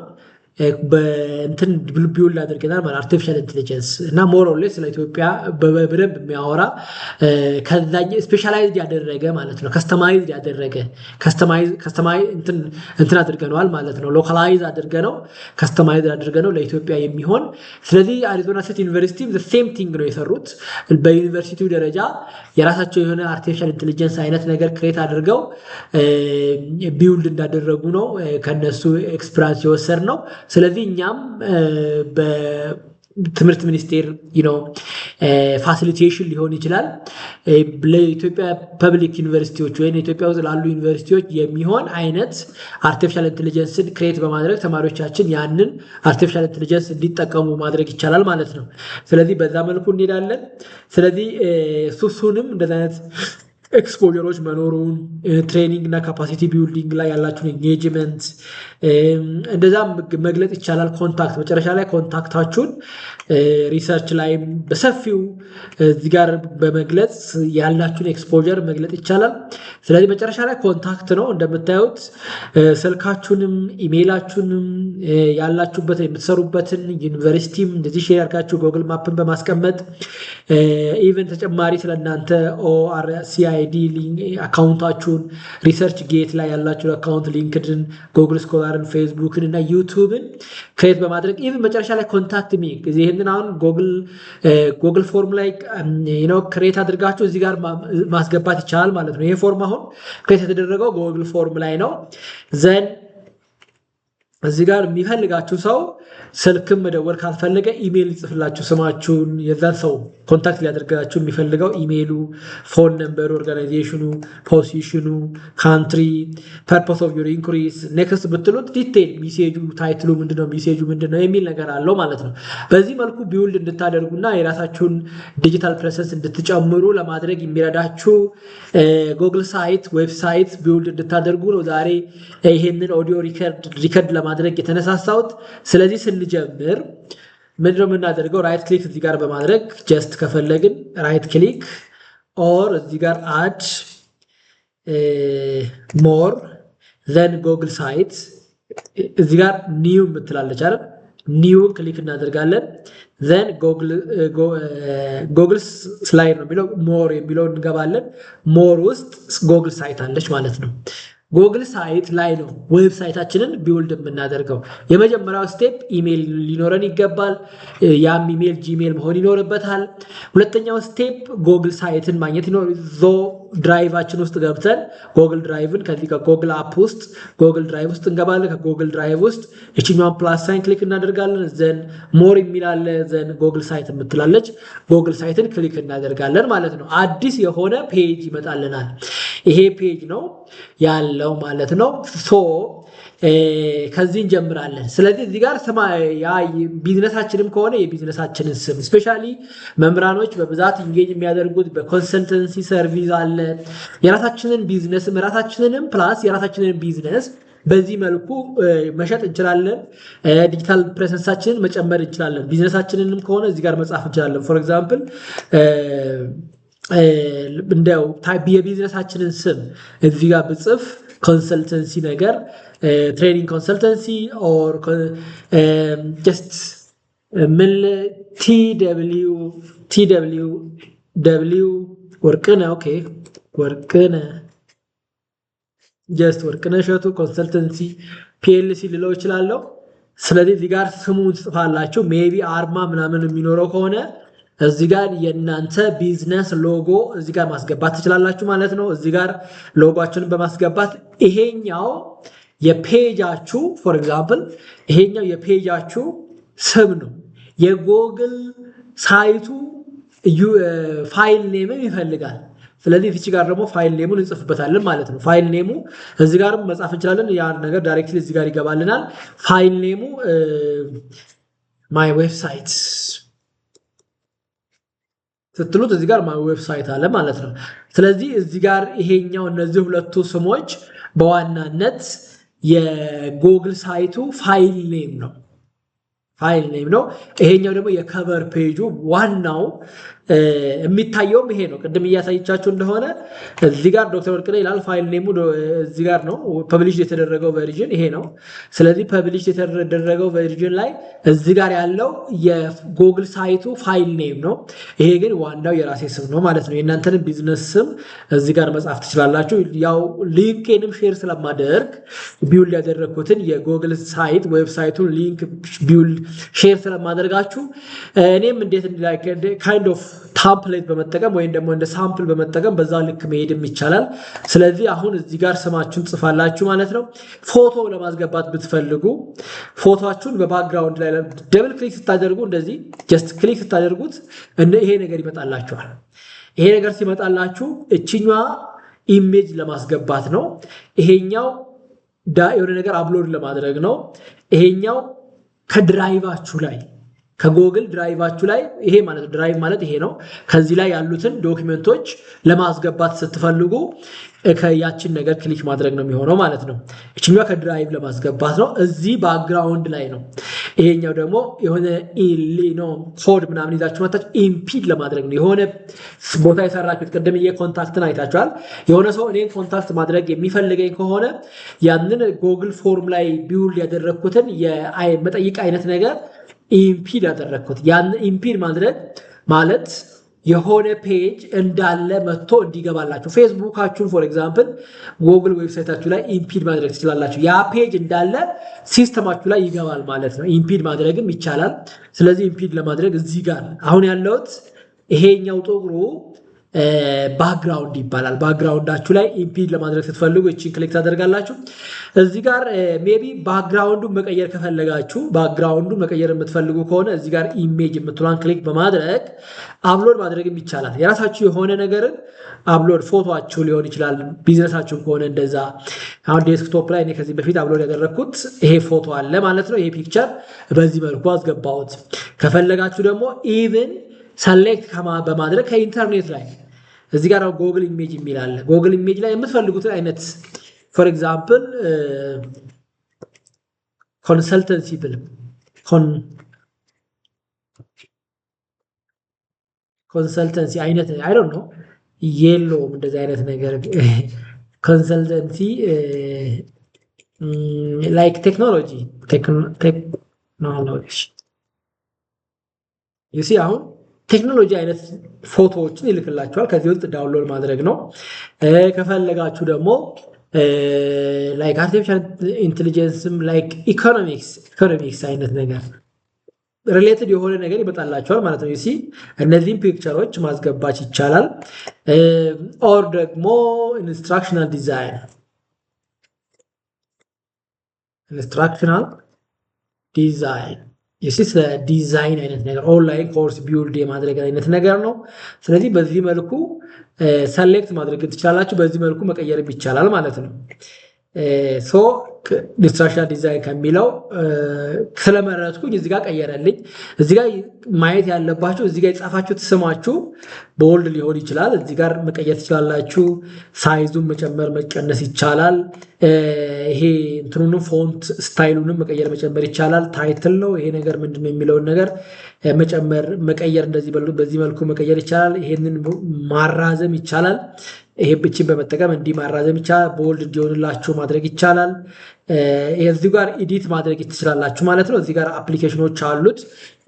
በእንትን ቢውልድ አድርገናል ማለት አርቲፊሻል ኢንቴሊጀንስ እና ሞር ኦር ሌስ ስለ ኢትዮጵያ በደንብ የሚያወራ ከዛኛ ስፔሻላይዝድ ያደረገ ማለት ነው። ከስተማይዝድ ያደረገ እንትን አድርገነዋል ማለት ነው። ሎካላይዝ አድርገነው ከስተማይዝድ አድርገነው ለኢትዮጵያ የሚሆን። ስለዚህ አሪዞና ስቴት ዩኒቨርሲቲ ሴም ቲንግ ነው የሰሩት። በዩኒቨርሲቲው ደረጃ የራሳቸው የሆነ አርቲፊሻል ኢንቴሊጀንስ አይነት ነገር ክሬት አድርገው ቢውልድ እንዳደረጉ ነው ከነሱ ኤክስፒሪያንስ የወሰድ ነው። ስለዚህ እኛም በትምህርት ሚኒስቴር ፋሲሊቴሽን ሊሆን ይችላል ለኢትዮጵያ ፐብሊክ ዩኒቨርሲቲዎች ወይም ኢትዮጵያ ውስጥ ላሉ ዩኒቨርሲቲዎች የሚሆን አይነት አርቲፊሻል ኢንቴሊጀንስን ክሬት በማድረግ ተማሪዎቻችን ያንን አርቲፊሻል ኢንቴሊጀንስ እንዲጠቀሙ ማድረግ ይቻላል ማለት ነው። ስለዚህ በዛ መልኩ እንሄዳለን። ስለዚህ ሱሱንም እንደዚህ አይነት ኤክስፖጀሮች መኖሩን ትሬኒንግ እና ካፓሲቲ ቢልዲንግ ላይ ያላችሁን ኤንጌጅመንት እንደዛም መግለጽ ይቻላል። ኮንታክት መጨረሻ ላይ ኮንታክታችሁን ሪሰርች ላይ በሰፊው እዚህ ጋር በመግለጽ ያላችሁን ኤክስፖጀር መግለጽ ይቻላል። ስለዚህ መጨረሻ ላይ ኮንታክት ነው። እንደምታዩት ስልካችሁንም ኢሜይላችሁንም ያላችሁበት የምትሰሩበትን ዩኒቨርሲቲም እንደዚህ ሼር አድርጋችሁ ጎግል ማፕን በማስቀመጥ ኢቨን ተጨማሪ ስለእናንተ ORCID አካውንታችሁን ሪሰርች ጌት ላይ ያላችሁን አካውንት ሊንክድን፣ ጎግል ስኮላርን፣ ፌስቡክን እና ዩቱብን ክሬት በማድረግ ኢቨን መጨረሻ ላይ ኮንታክት ሚ ይህንን አሁን ጎግል ፎርም ላይ ክሬት አድርጋችሁ እዚህ ጋር ማስገባት ይቻላል ማለት ነው። ይሄ ፎርም አሁን ክሬት የተደረገው ጎግል ፎርም ላይ ነው። ዘን እዚህ ጋር የሚፈልጋችሁ ሰው ስልክም መደወል ካልፈለገ ኢሜይል ይጽፍላችሁ ስማችሁን፣ የዛን ሰው ኮንታክት ሊያደርጋችሁ የሚፈልገው ኢሜይሉ፣ ፎን ነምበሩ፣ ኦርጋናይዜሽኑ፣ ፖዚሽኑ፣ ካንትሪ፣ ፐርፖስ ኦፍ ዩር ኢንኩሪስ ኔክስት ብትሉት ዲቴይል ሚሴጁ ታይትሉ ምንድነው ሚሴጁ ምንድነው የሚል ነገር አለው ማለት ነው። በዚህ መልኩ ቢውልድ እንድታደርጉና የራሳችሁን ዲጂታል ፕሬሰንስ እንድትጨምሩ ለማድረግ የሚረዳችሁ ጉግል ሳይት ዌብሳይት ቢውልድ እንድታደርጉ ነው ዛሬ ይሄንን ኦዲዮ ሪከርድ ለማድረግ የተነሳሳሁት። ስለዚህ ስንጀምር ምንድነው የምናደርገው? ራይት ክሊክ እዚህ ጋር በማድረግ ጀስት ከፈለግን ራይት ክሊክ ኦር እዚህ ጋር አድ ሞር ዘን ጉግል ሳይት እዚህ ጋር ኒው የምትላለች አይደል? ኒው ክሊክ እናደርጋለን። ዘን ጉግል ስላይድ ነው የሚለው ሞር የሚለው እንገባለን። ሞር ውስጥ ጉግል ሳይት አለች ማለት ነው። ጉግል ሳይት ላይ ነው ዌብሳይታችንን ቢውልድ የምናደርገው። የመጀመሪያው ስቴፕ ኢሜይል ሊኖረን ይገባል። ያም ኢሜይል ጂሜል መሆን ይኖርበታል። ሁለተኛው ስቴፕ ጉግል ሳይትን ማግኘት ድራይቫችን ውስጥ ገብተን ጎግል ድራይቭን ከዚህ ከጎግል አፕ ውስጥ ጎግል ድራይቭ ውስጥ እንገባለን። ከጎግል ድራይቭ ውስጥ እቺኛውን ፕላስ ሳይን ክሊክ እናደርጋለን። ዘን ሞር የሚላለ ዘን ጎግል ሳይት የምትላለች ጎግል ሳይትን ክሊክ እናደርጋለን ማለት ነው። አዲስ የሆነ ፔጅ ይመጣልናል። ይሄ ፔጅ ነው ያለው ማለት ነው። ሶ ከዚህ እንጀምራለን። ስለዚህ እዚህ ጋር ቢዝነሳችንም ከሆነ የቢዝነሳችንን ስም ስፔሻሊ መምህራኖች በብዛት ኢንጌጅ የሚያደርጉት በኮንሰልተንሲ ሰርቪስ አለ። የራሳችንን ቢዝነስ ራሳችንንም ፕላስ የራሳችንን ቢዝነስ በዚህ መልኩ መሸጥ እንችላለን። ዲጂታል ፕሬዘንሳችንን መጨመር እንችላለን። ቢዝነሳችንንም ከሆነ እዚህ ጋር መጻፍ እንችላለን። ፎር ኤግዛምፕል እንደው የቢዝነሳችንን ስም እዚህ ጋር ብጽፍ ኮንሰልተንሲ ነገር ትሬኒንግ ኮንሰልተንሲ ኦር ጀስት ምን ቲደብሊው ወርቅነህ ኦኬ ወርቅነህ ጀስት ወርቅነህ እሸቱ ኮንሰልተንሲ ፒኤልሲ ልለው እችላለሁ። ስለዚህ እዚህ ጋር ስሙን ጽፋላችሁ። ሜቢ አርማ ምናምን የሚኖረው ከሆነ እዚህ ጋር የእናንተ ቢዝነስ ሎጎ እዚህ ጋር ማስገባት ትችላላችሁ ማለት ነው። እዚህ ጋር ሎጎአችንን በማስገባት ይሄኛው የፔጃችሁ ፎር ኤግዛምፕል ይሄኛው የፔጃችሁ ስም ነው። የጎግል ሳይቱ ፋይል ኔምን ይፈልጋል። ስለዚህ እዚህ ጋር ደግሞ ፋይል ኔሙን እንጽፍበታለን ማለት ነው። ፋይል ኔሙ እዚህ ጋር መጻፍ እንችላለን። ያ ነገር ዳይሬክትሊ እዚህ ጋር ይገባልናል። ፋይል ኔሙ ማይ ዌብሳይት ስትሉት እዚህ ጋር ማይ ዌብሳይት አለ ማለት ነው። ስለዚህ እዚህ ጋር ይሄኛው እነዚህ ሁለቱ ስሞች በዋናነት የጎግል ሳይቱ ፋይል ኔም ነው። ይሄኛው ደግሞ የከቨር ፔጁ ዋናው የሚታየውም ይሄ ነው። ቅድም እያሳየቻችሁ እንደሆነ እዚህ ጋር ዶክተር ወርቅነህ ይላል። ፋይል ኔሙ እዚህ ጋር ነው። ፐብሊሽ የተደረገው ቨርዥን ይሄ ነው። ስለዚህ ፐብሊሽ የተደረገው ቨርዥን ላይ እዚህ ጋር ያለው የጎግል ሳይቱ ፋይል ኔም ነው። ይሄ ግን ዋናው የራሴ ስም ነው ማለት ነው። የእናንተን ቢዝነስ ስም እዚህ ጋር መጻፍ ትችላላችሁ። ያው ሊንክንም ሼር ስለማደርግ ቢውልድ ያደረኩትን የጎግል ሳይት ዌብሳይቱን ሊንክ ቢውልድ ሼር ስለማደርጋችሁ እኔም እንዴት ካይንድ ኦፍ ታምፕሌት በመጠቀም ወይም ደግሞ እንደ ሳምፕል በመጠቀም በዛ ልክ መሄድም ይቻላል። ስለዚህ አሁን እዚህ ጋር ስማችሁን ጽፋላችሁ ማለት ነው። ፎቶ ለማስገባት ብትፈልጉ ፎቶአችሁን በባክግራውንድ ላይ ደብል ክሊክ ስታደርጉ እንደዚህ ጀስት ክሊክ ስታደርጉት ይሄ ነገር ይመጣላችኋል። ይሄ ነገር ሲመጣላችሁ እችኛዋ ኢሜጅ ለማስገባት ነው። ይሄኛው የሆነ ነገር አፕሎድ ለማድረግ ነው። ይሄኛው ከድራይቫችሁ ላይ ከጎግል ድራይቫችሁ ላይ ይሄ ማለት ድራይቭ ማለት ይሄ ነው። ከዚህ ላይ ያሉትን ዶክመንቶች ለማስገባት ስትፈልጉ ከያችን ነገር ክሊክ ማድረግ ነው የሚሆነው ማለት ነው። እቺኛው ከድራይቭ ለማስገባት ነው። እዚህ ባክግራውንድ ላይ ነው። ይሄኛው ደግሞ የሆነ ኢሊኖ ኮድ ምናምን ይዛችሁ መጣች ኢምፒድ ለማድረግ ነው። የሆነ ቦታ የሰራችሁት ቅድም የኮንታክትን አይታችኋል። የሆነ ሰው እኔን ኮንታክት ማድረግ የሚፈልገኝ ከሆነ ያንን ጎግል ፎርም ላይ ቢውል ያደረኩትን የመጠይቅ አይነት ነገር ኢምፒድ ያደረኩት ያን ኢምፒድ ማድረግ ማለት የሆነ ፔጅ እንዳለ መጥቶ እንዲገባላችሁ ፌስቡካችሁን ፎር ኤግዛምፕል ጎግል ዌብሳይታችሁ ላይ ኢምፒድ ማድረግ ትችላላችሁ። ያ ፔጅ እንዳለ ሲስተማችሁ ላይ ይገባል ማለት ነው። ኢምፒድ ማድረግም ይቻላል። ስለዚህ ኢምፒድ ለማድረግ እዚህ ጋር አሁን ያለውት ይሄኛው ጥቁሩ ባክግራውንድ ይባላል። ባክግራውንዳችሁ ላይ ኢምፒድ ለማድረግ ስትፈልጉ እቺን ክሊክ ታደርጋላችሁ። እዚህ ጋር ሜቢ ባክግራውንዱን መቀየር ከፈለጋችሁ ባክግራውንዱን መቀየር የምትፈልጉ ከሆነ እዚህ ጋር ኢሜጅ የምትሏን ክሊክ በማድረግ አፕሎድ ማድረግም ይቻላል። የራሳችሁ የሆነ ነገርን አፕሎድ ፎቶአችሁ ሊሆን ይችላል። ቢዝነሳችሁ ከሆነ እንደዛ አሁን ዴስክቶፕ ላይ እኔ ከዚህ በፊት አፕሎድ ያደረኩት ይሄ ፎቶ አለ ማለት ነው። ይሄ ፒክቸር በዚህ መልኩ አስገባሁት። ከፈለጋችሁ ደግሞ ኢቭን ሰሌክት በማድረግ ከኢንተርኔት ላይ እዚህ ጋር ጎግል ኢሜጅ የሚል አለ። ጎግል ኢሜጅ ላይ የምትፈልጉትን አይነት ፎር ኤግዛምፕል ኮንሰልተንሲ ብል ኮንሰልተንሲ አይነት አይ ዶንት ኖ የሎ እንደዚህ አይነት ነገር ኮንሰልተንሲ ላይክ ቴክኖሎጂ ዩሲ አሁን ቴክኖሎጂ አይነት ፎቶዎችን ይልክላችኋል። ከዚህ ውስጥ ዳውንሎድ ማድረግ ነው። ከፈለጋችሁ ደግሞ ላይክ አርቲፊሻል ኢንተለጀንስም ላይክ ኢኮኖሚክስ አይነት ነገር ሪሌትድ የሆነ ነገር ይመጣላችኋል ማለት ነው። ሲ እነዚህም ፒክቸሮች ማስገባት ይቻላል። ኦር ደግሞ ኢንስትራክሽናል ዲዛይን ስለ ዲዛይን አይነት ነገር ኦንላይን ኮርስ ቢውልድ የማድረግ አይነት ነገር ነው። ስለዚህ በዚህ መልኩ ሰሌክት ማድረግ ትችላላችሁ። በዚህ መልኩ መቀየር ይቻላል ማለት ነው። ሶ ኢንስትራክሽናል ዲዛይን ከሚለው ስለመረጥኩኝ እዚህ ጋር ቀየረልኝ። እዚህ ጋር ማየት ያለባችሁ እዚህ ጋር የጻፋችሁት ስማችሁ ቦልድ ሊሆን ይችላል። እዚህ ጋር መቀየር ትችላላችሁ። ሳይዙን መጨመር መቀነስ ይቻላል። ይሄ እንትኑንም ፎንት ስታይሉንም መቀየር መጨመር ይቻላል። ታይትል ነው ይሄ ነገር ምንድነው የሚለውን ነገር መጨመር መቀየር እንደዚህ በዚህ መልኩ መቀየር ይቻላል። ይሄንን ማራዘም ይቻላል። ይሄ ብቻ በመጠቀም እንዲህ ማራዘም ይቻላል። ቦልድ እንዲሆንላችሁ ማድረግ ይቻላል። እዚህ ጋር ኤዲት ማድረግ ትችላላችሁ ማለት ነው። እዚህ ጋር አፕሊኬሽኖች አሉት።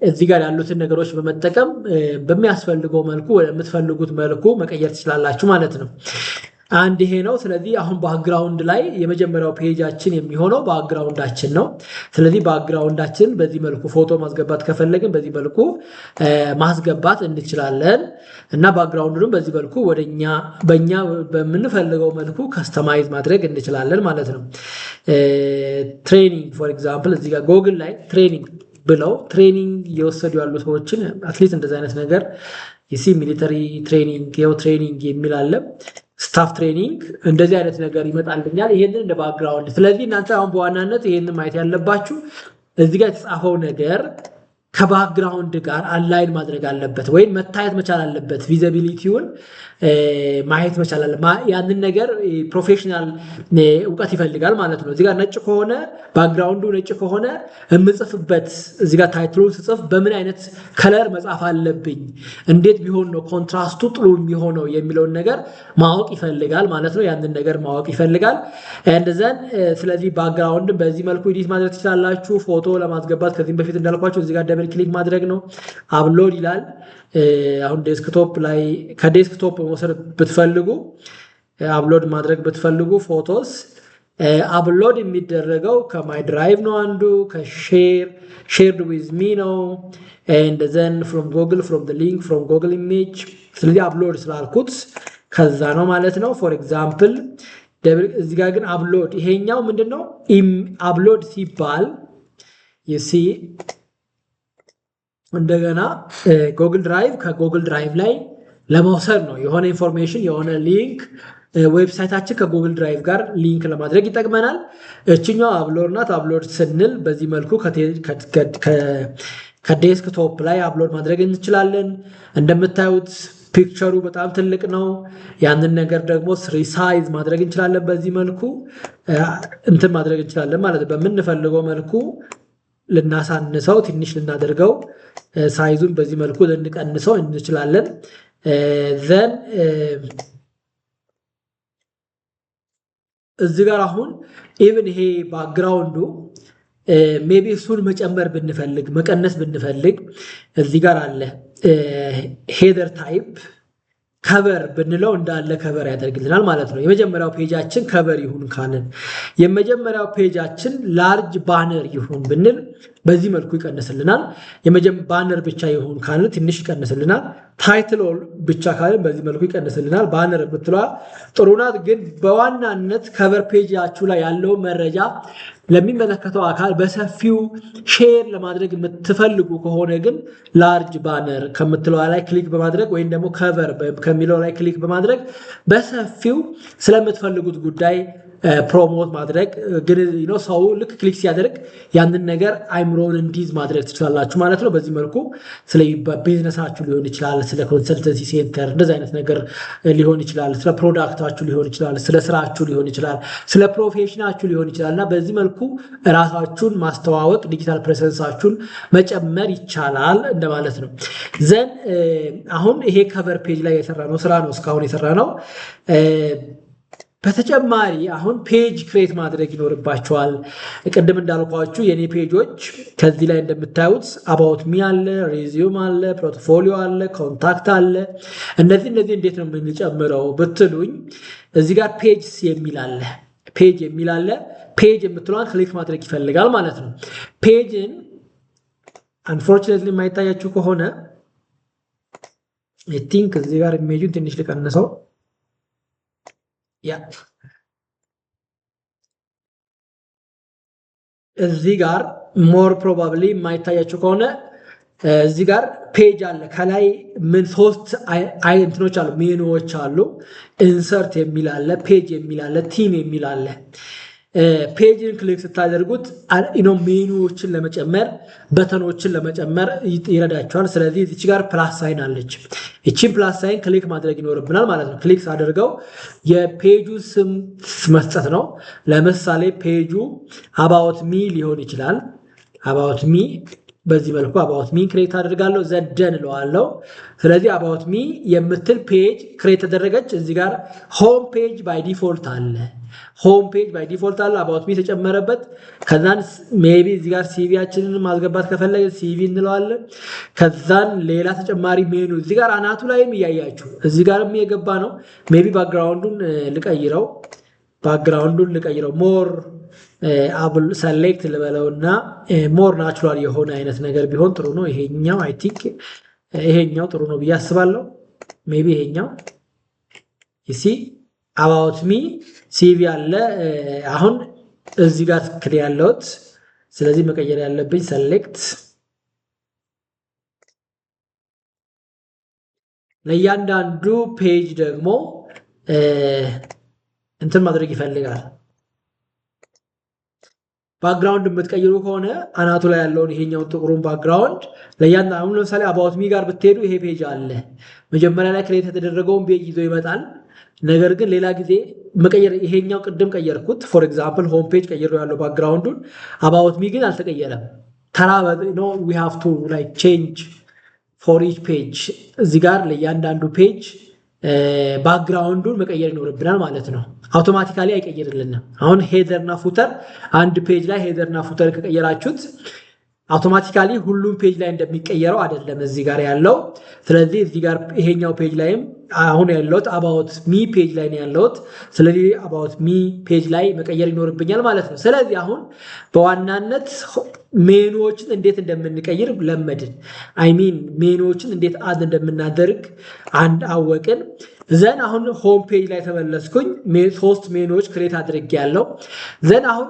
እዚህ ጋር ያሉትን ነገሮች በመጠቀም በሚያስፈልገው መልኩ የምትፈልጉት መልኩ መቀየር ትችላላችሁ ማለት ነው። አንድ ይሄ ነው። ስለዚህ አሁን ባክግራውንድ ላይ የመጀመሪያው ፔጃችን የሚሆነው ባክግራውንዳችን ነው። ስለዚህ ባክግራውንዳችን በዚህ መልኩ ፎቶ ማስገባት ከፈለግን በዚህ መልኩ ማስገባት እንችላለን እና ባክግራውንዱንም በዚህ መልኩ በእኛ በምንፈልገው መልኩ ከስተማይዝ ማድረግ እንችላለን ማለት ነው። ትሬኒንግ ፎር ኤግዛምፕል እዚህ ጋር ጎግል ላይ ትሬኒንግ ብለው ትሬኒንግ እየወሰዱ ያሉ ሰዎችን አትሊስት እንደዚህ አይነት ነገር ሚሊተሪ ትሬኒንግ ትሬኒንግ የሚል አለ። ስታፍ ትሬኒንግ እንደዚህ አይነት ነገር ይመጣልኛል። ይሄንን እንደ ባክግራውንድ። ስለዚህ እናንተ አሁን በዋናነት ይሄንን ማየት ያለባችሁ እዚህ ጋር የተጻፈው ነገር ከባክግራውንድ ጋር አላይን ማድረግ አለበት ወይም መታየት መቻል አለበት። ቪዚቢሊቲውን ማየት መቻል አለበት። ያንን ነገር ፕሮፌሽናል እውቀት ይፈልጋል ማለት ነው። እዚህ ጋር ነጭ ከሆነ ባክግራውንዱ ነጭ ከሆነ የምጽፍበት እዚህ ጋር ታይትሉን ስጽፍ በምን አይነት ከለር መጻፍ አለብኝ፣ እንዴት ቢሆን ነው ኮንትራስቱ ጥሩ የሚሆነው የሚለውን ነገር ማወቅ ይፈልጋል ማለት ነው። ያንን ነገር ማወቅ ይፈልጋል እንደዘን። ስለዚህ ባክግራውንድን በዚህ መልኩ ኤዲት ማድረግ ትችላላችሁ። ፎቶ ለማስገባት ከዚህም በፊት እንዳልኳችሁ እዚህ ጋር ደብል ክሊክ ማድረግ ነው። አፕሎድ ይላል። አሁን ዴስክቶፕ ላይ ከዴስክቶፕ መውሰድ ብትፈልጉ አፕሎድ ማድረግ ብትፈልጉ ፎቶስ አፕሎድ የሚደረገው ከማይ ድራይቭ ነው። አንዱ ከሼርድ ዊዝ ሚ ነው። እንደዘን ፍሮም ጉግል ፍሮም ዘ ሊንክ ፍሮም ጉግል ኢሜጅ። ስለዚህ አፕሎድ ስላልኩት ከዛ ነው ማለት ነው። ፎር ኤግዛምፕል እዚህ ጋር ግን አፕሎድ ይሄኛው ምንድነው? አፕሎድ ሲባል ይሲ እንደገና ጉግል ድራይቭ ከጉግል ድራይቭ ላይ ለመውሰድ ነው። የሆነ ኢንፎርሜሽን የሆነ ሊንክ ዌብሳይታችን ከጉግል ድራይቭ ጋር ሊንክ ለማድረግ ይጠቅመናል። እችኛው አፕሎድ ናት። አፕሎድ ስንል በዚህ መልኩ ከዴስክቶፕ ላይ አፕሎድ ማድረግ እንችላለን። እንደምታዩት ፒክቸሩ በጣም ትልቅ ነው። ያንን ነገር ደግሞ ሪሳይዝ ማድረግ እንችላለን። በዚህ መልኩ እንትን ማድረግ እንችላለን ማለት በምንፈልገው መልኩ ልናሳንሰው ትንሽ ልናደርገው ሳይዙን በዚህ መልኩ ልንቀንሰው እንችላለን። ዘን እዚህ ጋር አሁን ኢቭን ይሄ ባክግራውንዱ ሜቢ እሱን መጨመር ብንፈልግ መቀነስ ብንፈልግ እዚህ ጋር አለ ሄደር ታይፕ ከቨር ብንለው እንዳለ ከቨር ያደርግልናል ማለት ነው። የመጀመሪያው ፔጃችን ከቨር ይሁን ካልን የመጀመሪያው ፔጃችን ላርጅ ባነር ይሁን ብንል በዚህ መልኩ ይቀንስልናል። ባነር ብቻ ይሁን ካልን ትንሽ ይቀንስልናል። ታይትል ብቻ ካልን በዚህ መልኩ ይቀንስልናል። ባነር ብትሏ ጥሩ ናት፣ ግን በዋናነት ከቨር ፔጃችሁ ላይ ያለው መረጃ ለሚመለከተው አካል በሰፊው ሼር ለማድረግ የምትፈልጉ ከሆነ ግን ላርጅ ባነር ከምትለው ላይ ክሊክ በማድረግ ወይም ደግሞ ከቨር ከሚለው ላይ ክሊክ በማድረግ በሰፊው ስለምትፈልጉት ጉዳይ ፕሮሞት ማድረግ ግን ሰው ልክ ክሊክ ሲያደርግ ያንን ነገር አይምሮውን እንዲይዝ ማድረግ ትችላላችሁ ማለት ነው። በዚህ መልኩ ስለ ቢዝነሳችሁ ሊሆን ይችላል፣ ስለ ኮንሰልተንሲ ሴንተር እንደዚህ አይነት ነገር ሊሆን ይችላል፣ ስለ ፕሮዳክታችሁ ሊሆን ይችላል፣ ስለ ስራችሁ ሊሆን ይችላል፣ ስለ ፕሮፌሽናችሁ ሊሆን ይችላል እና በዚህ መልኩ ራሳችሁን ማስተዋወቅ ዲጂታል ፕሬዘንሳችሁን መጨመር ይቻላል እንደማለት ነው። ዘን አሁን ይሄ ከቨር ፔጅ ላይ የሰራነው ስራ ነው እስካሁን የሰራነው። በተጨማሪ አሁን ፔጅ ክሬት ማድረግ ይኖርባቸዋል። ቅድም እንዳልኳችሁ የኔ ፔጆች ከዚህ ላይ እንደምታዩት አባውት ሚ አለ፣ ሬዚዩም አለ፣ ፖርትፎሊዮ አለ፣ ኮንታክት አለ። እነዚህ እንዴት ነው የምንጨምረው ብትሉኝ እዚህ ጋር ፔጅስ የሚል አለ። ፔጅ የምትለዋን ክሊክ ማድረግ ይፈልጋል ማለት ነው። ፔጅን አንፎርቹኔትሊ የማይታያችሁ ከሆነ አይ ቲንክ እዚህ ጋር ኢሜጁን ትንሽ ልቀንሰው። ያ እዚህ ጋር ሞር ፕሮባብሊ የማይታያችሁ ከሆነ እዚህ ጋር ፔጅ አለ። ከላይ ምን ሶስት እንትኖች አሉ፣ ሜኑዎች አሉ። ኢንሰርት የሚል አለ፣ ፔጅ የሚል አለ፣ ቲም የሚል አለ። ፔጅን ክሊክ ስታደርጉት ሜኑዎችን ለመጨመር በተኖችን ለመጨመር ይረዳቸዋል። ስለዚህ እዚች ጋር ፕላስ ሳይን አለች። እቺን ፕላስ ሳይን ክሊክ ማድረግ ይኖርብናል ማለት ነው። ክሊክ ሳደርገው የፔጁ ስም መስጠት ነው። ለምሳሌ ፔጁ አባውት ሚ ሊሆን ይችላል። አባውት ሚ በዚህ መልኩ አባውት ሚ ክሬት አደርጋለሁ። ዘደን እለዋለሁ። ስለዚህ አባውት ሚ የምትል ፔጅ ክሬት ተደረገች። እዚህ ጋር ሆም ፔጅ ባይ ዲፎልት አለ። ሆም ፔጅ ባይ ዲፎልት አለ። አባውት ሚ ተጨመረበት። ከዛን ሜቢ እዚህ ጋር ሲቪያችንን ማስገባት ከፈለገ ሲቪ እንለዋለን። ከዛን ሌላ ተጨማሪ ሜኑ እዚህ ጋር አናቱ ላይም እያያችሁ እዚህ ጋርም የገባ ነው። ሜቢ ባክግራውንዱን ልቀይረው ሞር አብል ሰሌክት ልበለውና ሞር ናቹራል የሆነ አይነት ነገር ቢሆን ጥሩ ነው። ይሄኛው አይ ቲንክ ይሄኛው ጥሩ ነው ብዬ አስባለሁ። ሜቢ ይሄኛው ይሲ አባውት ሚ ሲቪ አለ። አሁን እዚህ ጋር ትክክል ያለውት ስለዚህ መቀየር ያለብኝ ሰሌክት ለእያንዳንዱ ፔጅ ደግሞ እንትን ማድረግ ይፈልጋል። ባክግራውንድ የምትቀይሩ ከሆነ አናቱ ላይ ያለውን ይሄኛውን ጥቁሩን ባክግራውንድ ለእያንዳንዱ ለምሳሌ አባውት ሚ ጋር ብትሄዱ ይሄ ፔጅ አለ። መጀመሪያ ላይ ክሬት የተደረገውን ፔጅ ይዞ ይመጣል። ነገር ግን ሌላ ጊዜ መቀየር ይሄኛው ቅድም ቀየርኩት። ፎር ኤግዛምፕል ሆም ፔጅ ቀይሮ ያለው ባክግራውንዱን አባውት ሚ ግን አልተቀየረም። ተራ ነው we have to like change for each page እዚህ ጋር ለእያንዳንዱ ፔጅ ባክግራውንዱን መቀየር ይኖርብናል ማለት ነው። አውቶማቲካሊ አይቀይርልንም። አሁን ሄደርና ፉተር አንድ ፔጅ ላይ ሄደርና ፉተር ከቀየራችሁት አውቶማቲካሊ ሁሉም ፔጅ ላይ እንደሚቀየረው አይደለም እዚህ ጋር ያለው። ስለዚህ እዚህ ጋር ይሄኛው ፔጅ ላይም አሁን ያለውት አባውት ሚ ፔጅ ላይ ነው ያለውት። ስለዚህ አባውት ሚ ፔጅ ላይ መቀየር ይኖርብኛል ማለት ነው። ስለዚህ አሁን በዋናነት ሜኑዎችን እንዴት እንደምንቀይር ለመድን። አይ ሚን ሜኑዎችን እንዴት አድ እንደምናደርግ አንድ አወቅን። ዘን አሁን ሆም ፔጅ ላይ ተመለስኩኝ። ሶስት ሜኑዎች ክሬት አድርጌያለሁ። ዘን አሁን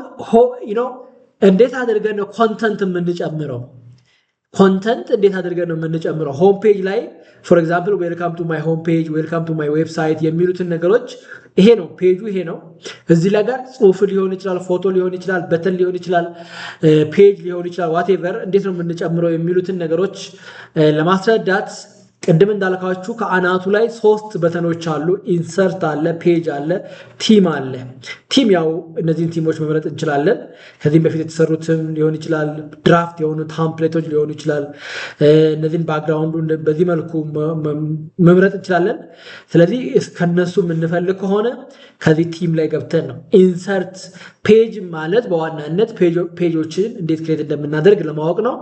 እንዴት አድርገን ነው ኮንተንት የምንጨምረው? ኮንተንት እንዴት አድርገን ነው የምንጨምረው? ሆም ፔጅ ላይ ፎር ኤግዛምፕል ዌልካም ቱ ማይ ሆም ፔጅ፣ ዌልካም ቱ ማይ ዌብሳይት የሚሉትን ነገሮች ይሄ ነው ፔጁ፣ ይሄ ነው። እዚህ ላይ ጋር ጽሁፍ ሊሆን ይችላል፣ ፎቶ ሊሆን ይችላል፣ በተን ሊሆን ይችላል፣ ፔጅ ሊሆን ይችላል፣ ዋቴቨር እንዴት ነው የምንጨምረው የሚሉትን ነገሮች ለማስረዳት ቅድም እንዳልኳችሁ ከአናቱ ላይ ሶስት በተኖች አሉ። ኢንሰርት አለ፣ ፔጅ አለ፣ ቲም አለ። ቲም ያው እነዚህን ቲሞች መምረጥ እንችላለን። ከዚህም በፊት የተሰሩትም ሊሆን ይችላል፣ ድራፍት የሆኑ ታምፕሌቶች ሊሆኑ ይችላል። እነዚህን ባክግራውንዱ በዚህ መልኩ መምረጥ እንችላለን። ስለዚህ ከነሱ የምንፈልግ ከሆነ ከዚህ ቲም ላይ ገብተን ነው። ኢንሰርት ፔጅ ማለት በዋናነት ፔጆችን እንዴት ክሬት እንደምናደርግ ለማወቅ ነው።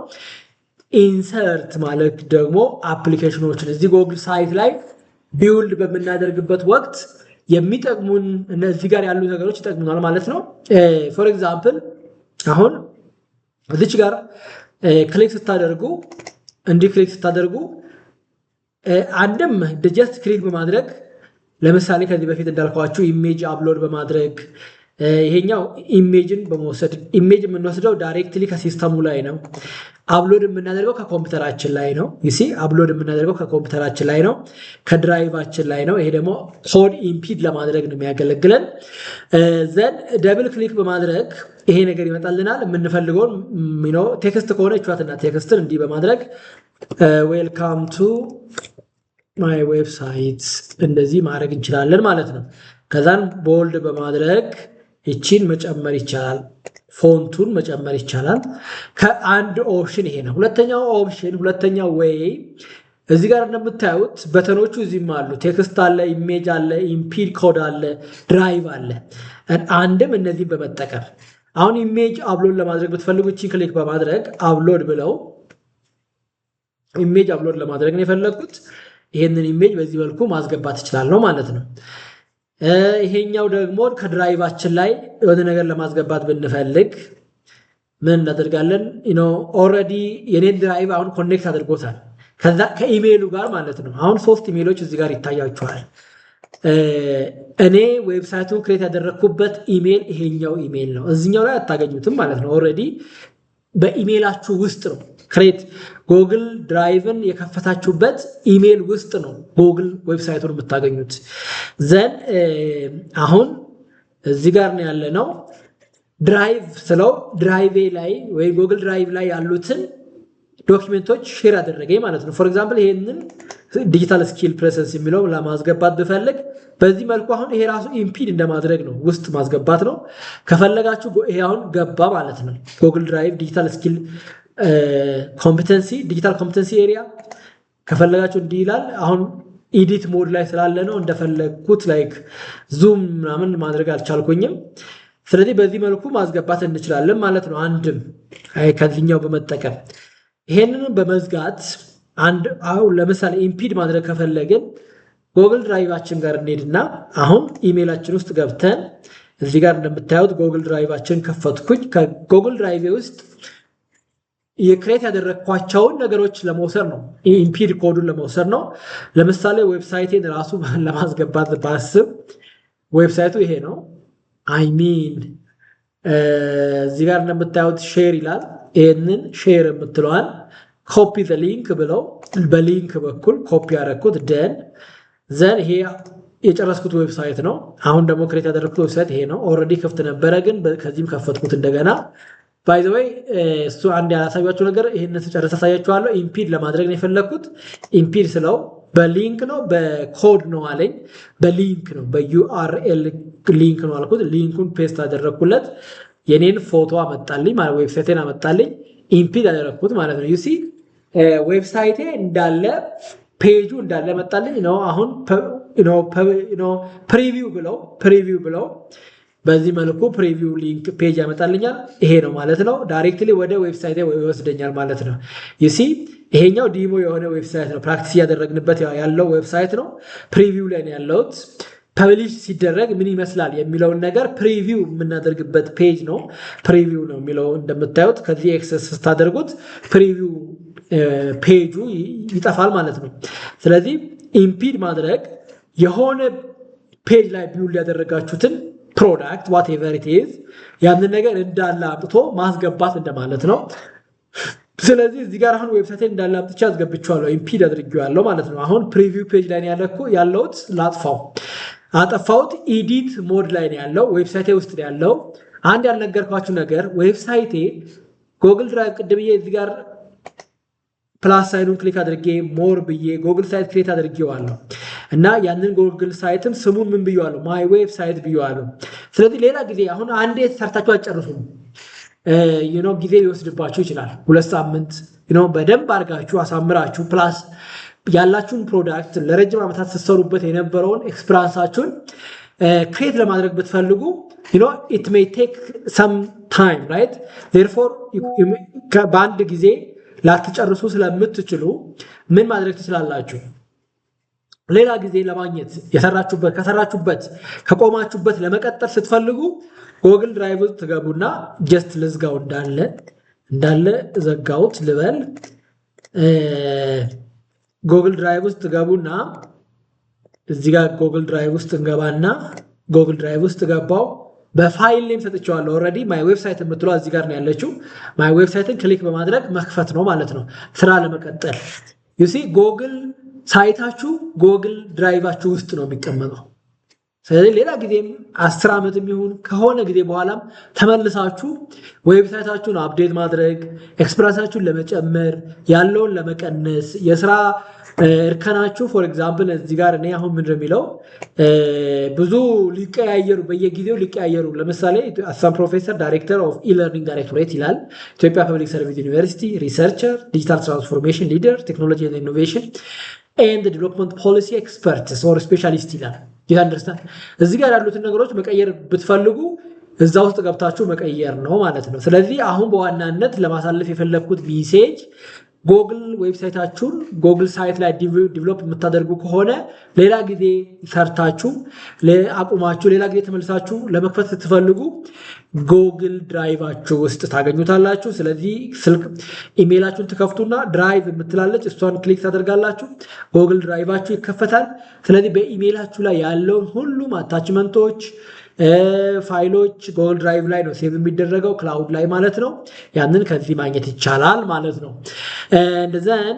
ኢንሰርት ማለት ደግሞ አፕሊኬሽኖችን እዚህ ጎግል ሳይት ላይ ቢውልድ በምናደርግበት ወቅት የሚጠቅሙን እነዚህ ጋር ያሉ ነገሮች ይጠቅሙናል ማለት ነው። ፎር ኤግዛምፕል አሁን እዚች ጋር ክሊክ ስታደርጉ አንድም ጀስት ክሊክ በማድረግ ለምሳሌ ከዚህ በፊት እንዳልኳችሁ ኢሜጅ አፕሎድ በማድረግ ይሄኛው ኢሜጅን በመውሰድ ኢሜጅ የምንወስደው ዳይሬክትሊ ከሲስተሙ ላይ ነው። አፕሎድ የምናደርገው ከኮምፒውተራችን ላይ ነው። አፕሎድ የምናደርገው ከኮምፒውተራችን ላይ ነው፣ ከድራይቫችን ላይ ነው። ይሄ ደግሞ ኮድ ኢምፒድ ለማድረግ ነው የሚያገለግለን። ዘን ደብል ክሊክ በማድረግ ይሄ ነገር ይመጣልናል። የምንፈልገውን ቴክስት ከሆነ ቻትና ቴክስትን እንዲህ በማድረግ ዌልካም ቱ ማይ ዌብሳይት እንደዚህ ማድረግ እንችላለን ማለት ነው። ከዛን ቦልድ በማድረግ ይቺን መጨመር ይቻላል፣ ፎንቱን መጨመር ይቻላል። ከአንድ ኦፕሽን ይሄ ነው። ሁለተኛው ወይ እዚህ ጋር እንደምታዩት በተኖቹ እዚህም አሉ። ቴክስት አለ፣ ኢሜጅ አለ፣ ኢምፒድ ኮድ አለ፣ ድራይቭ አለ። አንድም እነዚህን በመጠቀም አሁን ኢሜጅ አፕሎድ ለማድረግ ብትፈልጉ ይቺን ክሊክ በማድረግ አፕሎድ ብለው ኢሜጅ አፕሎድ ለማድረግ ነው የፈለግኩት። ይሄንን ኢሜጅ በዚህ መልኩ ማስገባት እችላለሁ ማለት ነው። ይሄኛው ደግሞ ከድራይቫችን ላይ የሆነ ነገር ለማስገባት ብንፈልግ ምን እናደርጋለን ኦልሬዲ የኔን ድራይቭ አሁን ኮኔክት አድርጎታል ከዛ ከኢሜይሉ ጋር ማለት ነው። አሁን 3 ኢሜይሎች እዚህ ጋር ይታያችኋል። እኔ ዌብሳይቱ ክሬት ያደረኩበት ኢሜይል ይሄኛው ኢሜይል ነው። እዚህኛው ላይ አታገኙትም ማለት ነው። ኦልሬዲ በኢሜይላችሁ ውስጥ ነው ክሬት ጉግል ድራይቭን የከፈታችሁበት ኢሜይል ውስጥ ነው ጉግል ዌብሳይቱን የምታገኙት። ዘን አሁን እዚህ ጋር ነው ያለ ነው ድራይቭ ስለው ድራይቬ ላይ ወይ ጉግል ድራይቭ ላይ ያሉትን ዶክመንቶች ሼር አደረገኝ ማለት ነው። ፎር ኤግዛምፕል ይሄንን ዲጂታል ስኪል ፕሬሰንስ የሚለው ለማስገባት ብፈልግ በዚህ መልኩ አሁን ይሄ ራሱ ኢምፒድ እንደማድረግ ነው ውስጥ ማስገባት ነው። ከፈለጋችሁ ይሄ አሁን ገባ ማለት ነው። ጉግል ድራይቭ ዲጂታል ስኪል ኮምፒተንሲ ዲጂታል ኮምፒተንሲ ኤሪያ ከፈለጋችሁ እንዲህ ይላል። አሁን ኤዲት ሞድ ላይ ስላለ ነው እንደፈለግኩት ላይክ ዙም ምናምን ማድረግ አልቻልኩኝም። ስለዚህ በዚህ መልኩ ማስገባት እንችላለን ማለት ነው። አንድም ከዚህኛው በመጠቀም ይሄንን በመዝጋት አሁን ለምሳሌ ኢምፒድ ማድረግ ከፈለግን ጉግል ድራይቫችን ጋር እንሄድና አሁን ኢሜይላችን ውስጥ ገብተን እዚህ ጋር እንደምታዩት ጉግል ድራይቫችን ከፈትኩኝ። ከጉግል ድራይቭ ውስጥ የክሬት ያደረግኳቸውን ነገሮች ለመውሰድ ነው፣ ኢምፒድ ኮዱን ለመውሰድ ነው። ለምሳሌ ዌብሳይቴን ራሱ ለማስገባት ባስብ ዌብሳይቱ ይሄ ነው። አይሚን እዚህ ጋር እንደምታዩት ሼር ይላል። ይህንን ሼር የምትለዋል ኮፒ ዘ ሊንክ ብለው በሊንክ በኩል ኮፒ ያደረግኩት ደን ዘን ይሄ የጨረስኩት ዌብሳይት ነው። አሁን ደግሞ ክሬት ያደረግኩት ዌብሳይት ይሄ ነው። ኦልሬዲ ክፍት ነበረ ግን ከዚህም ከፈትኩት እንደገና። ባይ ዘ ወይ እሱ አንድ ያላሳያችሁ ነገር ይሄንን ስጨርስ አሳያችኋለሁ። ኢምፒድ ለማድረግ ነው የፈለግኩት። ኢምፒድ ስለው በሊንክ ነው በኮድ ነው አለኝ። በሊንክ ነው በዩአርኤል ሊንክ ነው አልኩት። ሊንኩን ፔስት አደረግኩለት። የኔን ፎቶ አመጣልኝ ማለት ዌብሳይቴን አመጣልኝ። ኢምፒድ ያደረግኩት ማለት ነው። ዩሲ ዌብሳይቴ እንዳለ ፔጁ እንዳለ መጣልኝ ነው። አሁን ፕሪቪው ብለው በዚህ መልኩ ፕሪቪው ሊንክ ፔጅ ያመጣልኛል። ይሄ ነው ማለት ነው። ዳይሬክትሊ ወደ ዌብሳይቴ ይወስደኛል ማለት ነው። ዩሲ ይሄኛው ዲሞ የሆነ ዌብሳይት ነው። ፕራክቲስ እያደረግንበት ያለው ዌብሳይት ነው። ፕሪቪው ላይ ነው ያለሁት። ፐብሊሽ ሲደረግ ምን ይመስላል የሚለውን ነገር ፕሪቪው የምናደርግበት ፔጅ ነው። ፕሪቪው ነው የሚለው እንደምታዩት። ከዚህ ኤክሰስ ስታደርጉት ፕሪቪው ፔጁ ይጠፋል ማለት ነው። ስለዚህ ኢምፒድ ማድረግ የሆነ ፔጅ ላይ ቢውል ያደረጋችሁትን ፕሮዳክት ዋትኤቨር ኢት ኢዝ ያንን ነገር እንዳለ አምጥቶ ማስገባት እንደማለት ነው። ስለዚህ እዚህ ጋር አሁን ዌብሳይት እንዳለ አምጥቼ አስገብቼዋለሁ፣ ኢምፒድ አድርጌዋለሁ ማለት ነው። አሁን ፕሪቪው ፔጅ ላይ ያለሁት ላጥፋው። አጠፋሁት። ኢዲት ሞድ ላይ ነው ያለው። ዌብሳይቴ ውስጥ ነው ያለው። አንድ ያልነገርኳችሁ ነገር ዌብሳይቴ ጉግል ድራይቭ ቅድምዬ እዚህ ጋር ፕላስ ሳይኑን ክሊክ አድርጌ ሞር ብዬ ጉግል ሳይት ክሬት አድርጌዋለሁ እና ያንን ጉግል ሳይትም ስሙን ምን ብዬዋለሁ? ማይ ዌብሳይት ብዬዋለሁ። ስለዚህ ሌላ ጊዜ አሁን አንዴ ሰርታችሁ አጨርሱም ጊዜ ሊወስድባችሁ ይችላል። 2 ሳምንት በደንብ አድርጋችሁ አሳምራችሁ ፕላስ ያላችሁን ፕሮዳክት ለረጅም ዓመታት ስትሰሩበት የነበረውን ኤክስፒሪንሳችሁን ክሬት ለማድረግ ብትፈልጉ it may take some time, right? Therefore በአንድ ጊዜ ላትጨርሱ ስለምትችሉ ምን ማድረግ ትችላላችሁ? ሌላ ጊዜ ለማግኘት ከሰራችሁበት ከቆማችሁበት ለመቀጠል ስትፈልጉ ጉግል ድራይቭ ውስጥ ትገቡና ጀስት ልዝጋው እንዳለ ዘጋውት ልበል። ጉግል ድራይቭ ውስጥ ትገቡና እዚህ ጋር ጉግል ድራይቭ ውስጥ እንገባና ጉግል ድራይቭ ውስጥ ገባው። በፋይል ኔም ሰጥቼዋለሁ ኦልሬዲ ማይ ዌብሳይት የምትለው እዚህ ጋር ነው ያለችው። ማይ ዌብሳይትን ክሊክ በማድረግ መክፈት ነው ማለት ነው ስራ ለመቀጠል። ዩሲ ጉግል ሳይታችሁ ጉግል ድራይቫችሁ ውስጥ ነው የሚቀመጠው። ስለዚህ ሌላ ጊዜም 10 ዓመት የሚሆን ከሆነ ጊዜ በኋላም ተመልሳችሁ ዌብሳይታችሁን አፕዴት ማድረግ ኤክስፕረሳችሁን ለመጨመር ያለውን ለመቀነስ የስራ እርከናችሁ ፎር ኤግዛምፕል እዚህ ጋር እኔ አሁን ምንድነው የሚለው ብዙ ሊቀያየሩ በየጊዜው ሊቀያየሩ ለምሳሌ አሳም ፕሮፌሰር ዳይሬክተር ኦፍ ኢለርኒንግ ዳይሬክቶሬት ይላል። ኢትዮጵያ ፐብሊክ ሰርቪስ ዩኒቨርሲቲ ሪሰርቸር ዲጂታል ትራንስፎርሜሽን ሊደር ቴክኖሎጂ ኤንድ ኢኖቬሽን ኤንድ ዲቨሎፕመንት ፖሊሲ ኤክስፐርትስ ኦር ስፔሻሊስት ይላል። አንደርስታንድ እዚህ ጋር ያሉትን ነገሮች መቀየር ብትፈልጉ እዛ ውስጥ ገብታችሁ መቀየር ነው ማለት ነው። ስለዚህ አሁን በዋናነት ለማሳለፍ የፈለኩት ሜሴጅ ጎግል ዌብሳይታችሁን ጎግል ሳይት ላይ ዲቨሎፕ የምታደርጉ ከሆነ ሌላ ጊዜ ሰርታችሁ አቁማችሁ ሌላ ጊዜ ተመልሳችሁ ለመክፈት ስትፈልጉ ጎግል ድራይቫችሁ ውስጥ ታገኙታላችሁ። ስለዚህ ስልክ ኢሜይላችሁን ትከፍቱና ድራይቭ የምትላለች እሷን ክሊክ ታደርጋላችሁ፣ ጎግል ድራይቫችሁ ይከፈታል። ስለዚህ በኢሜይላችሁ ላይ ያለውን ሁሉም አታችመንቶች ፋይሎች ጎግል ድራይቭ ላይ ነው ሴቭ የሚደረገው ክላውድ ላይ ማለት ነው። ያንን ከዚህ ማግኘት ይቻላል ማለት ነው። እንደዛን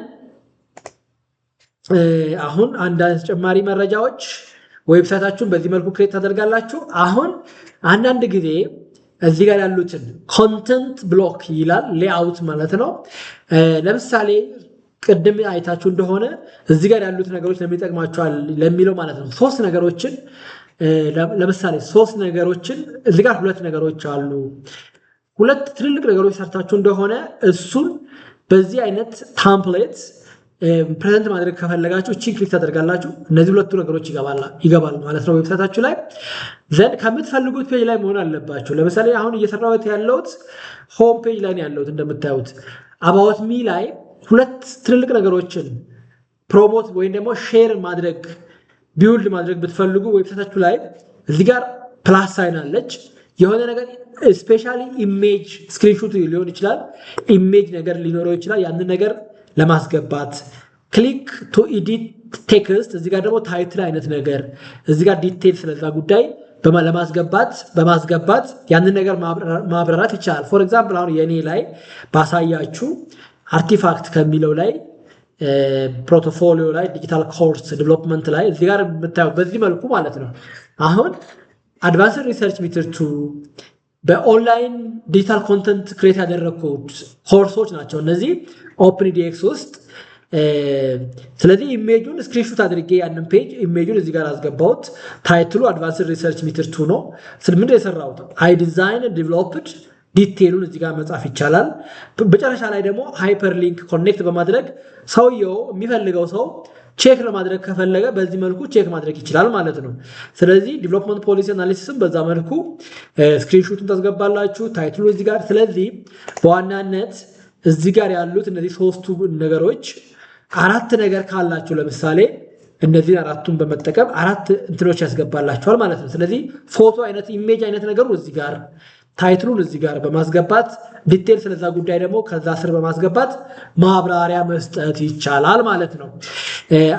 አሁን አንዳንድ ተጨማሪ መረጃዎች ዌብሳይታችሁን በዚህ መልኩ ክሬት ታደርጋላችሁ። አሁን አንዳንድ ጊዜ እዚህ ጋር ያሉትን ኮንተንት ብሎክ ይላል ሌአውት ማለት ነው። ለምሳሌ ቅድም አይታችሁ እንደሆነ እዚህ ጋር ያሉት ነገሮች ለሚጠቅማችኋል ለሚለው ማለት ነው ሶስት ነገሮችን ለምሳሌ ሶስት ነገሮችን እዚህ ጋር ሁለት ነገሮች አሉ። ሁለት ትልልቅ ነገሮች ሰርታችሁ እንደሆነ እሱን በዚህ አይነት ታምፕሌት ፕሬዘንት ማድረግ ከፈለጋችሁ እቺን ክሊክ ታደርጋላችሁ። እነዚህ ሁለቱ ነገሮች ይገባል ማለት ነው ዌብሳይታችሁ ላይ ዘንድ ከምትፈልጉት ፔጅ ላይ መሆን አለባችሁ። ለምሳሌ አሁን እየሰራሁት ያለሁት ሆም ፔጅ ላይ ነው ያለሁት። እንደምታዩት አባውት ሚ ላይ ሁለት ትልልቅ ነገሮችን ፕሮሞት ወይም ደግሞ ሼር ማድረግ ቢውልድ ማድረግ ብትፈልጉ ዌብሳይታችሁ ላይ እዚህ ጋር ፕላስ ሳይን አለች። የሆነ ነገር ስፔሻሊ ኢሜጅ ስክሪንሾት ሊሆን ይችላል፣ ኢሜጅ ነገር ሊኖረው ይችላል። ያንን ነገር ለማስገባት ክሊክ ቱ ኤዲት ቴክስት፣ እዚህ ጋር ደግሞ ታይትል አይነት ነገር እዚህ ጋር ዲቴል ስለዛ ጉዳይ በማስገባት ያንን ነገር ማብራራት ይቻላል። ፎር ኤግዛምፕል አሁን የኔ ላይ ባሳያችሁ አርቲፋክት ከሚለው ላይ ፖርትፎሊዮ ላይ ዲጂታል ኮርስ ዴቨሎፕመንት ላይ እዚህ ጋር የምታየው በዚህ መልኩ ማለት ነው። አሁን አድቫንስድ ሪሰርች ሜተድ 2 በኦንላይን ዲጂታል ኮንተንት ክሬት ያደረኩት ኮርሶች ናቸው እነዚህ ኦፕን ኢዲኤክስ ውስጥ። ስለዚህ ኢሜጁን ስክሪንሾት አድርጌ ያንን ፔጅ ኢሜጁን እዚህ ጋር አስገባሁት። ታይትሉ አድቫንስድ ሪሰርች ሜተድ 2 ነው። ስለምን የሰራሁት አይ ዲዛይን ዴቨሎፕድ ዲቴሉን እዚህ ጋር መጻፍ ይቻላል። በመጨረሻ ላይ ደግሞ ሃይፐርሊንክ ኮኔክት በማድረግ ሰውየው የሚፈልገው ሰው ቼክ ለማድረግ ከፈለገ በዚህ መልኩ ቼክ ማድረግ ይችላል ማለት ነው። ስለዚህ ዲቨሎፕመንት ፖሊሲ አናሊሲስም በዛ መልኩ ስክሪንሾቱን ታስገባላችሁ፣ ታይትሉ እዚህ ጋር። ስለዚህ በዋናነት እዚህ ጋር ያሉት እነዚህ ሶስቱ ነገሮች አራት ነገር ካላችሁ ለምሳሌ እነዚህን አራቱን በመጠቀም አራት እንትኖች ያስገባላችኋል ማለት ነው። ስለዚህ ፎቶ አይነት ኢሜጅ አይነት ነገሩ እዚህ ጋር ታይትሉን እዚህ ጋር በማስገባት ዲቴል ስለዛ ጉዳይ ደግሞ ከዛ ስር በማስገባት ማብራሪያ መስጠት ይቻላል ማለት ነው።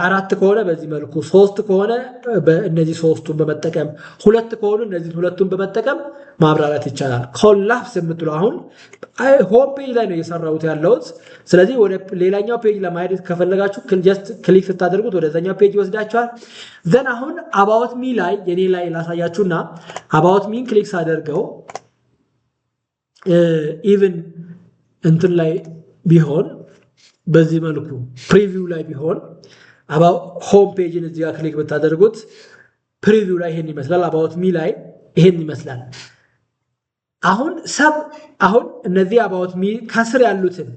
አራት ከሆነ በዚህ መልኩ፣ ሶስት ከሆነ በእነዚህ ሶስቱን በመጠቀም፣ ሁለት ከሆኑ እነዚህ ሁለቱን በመጠቀም ማብራራት ይቻላል። ኮላፕስ የምትለው አሁን ሆም ፔጅ ላይ ነው እየሰራሁት ያለሁት። ስለዚህ ወደ ሌላኛው ፔጅ ለማየት ከፈለጋችሁ ጀስት ክሊክ ስታደርጉት ወደዛኛው ፔጅ ይወስዳችኋል። ዘን አሁን አባውት ሚ ላይ የኔ ላይ ላሳያችሁና አባውት ሚን ክሊክ ሳደርገው ኢቭን እንትን ላይ ቢሆን በዚህ መልኩ ፕሪቪው ላይ ቢሆን ሆም ፔጅን እዚህ ጋር ክሊክ ብታደርጉት ፕሪቪው ላይ ይሄን ይመስላል። አባውት ሚ ላይ ይሄን ይመስላል። አሁን እነዚህ አባውት ሚ ከስር ያሉትን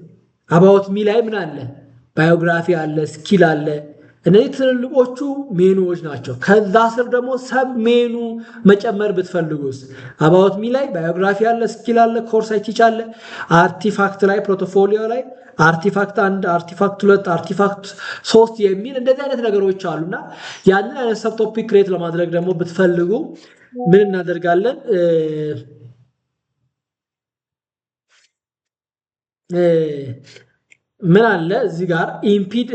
አባውት ሚ ላይ ምን አለ? ባዮግራፊ አለ፣ ስኪል አለ። እነዚህ ትልልቆቹ ሜኑዎች ናቸው። ከዛ ስር ደግሞ ሰብ ሜኑ መጨመር ብትፈልጉስ አባውት ሚ ላይ ባዮግራፊ አለ፣ ስኪል አለ፣ ኮርስ አይ ቲች አለ። አርቲፋክት ላይ ፖርትፎሊዮ ላይ አርቲፋክት 1 አርቲፋክት 2 አርቲፋክት 3 የሚል እንደዚህ አይነት ነገሮች አሉና ያንን አይነት ሰብ ቶፒክ ክሬት ለማድረግ ደግሞ ብትፈልጉ ምን እናደርጋለን? ምን አለ እዚህ ጋር ኢምፒድ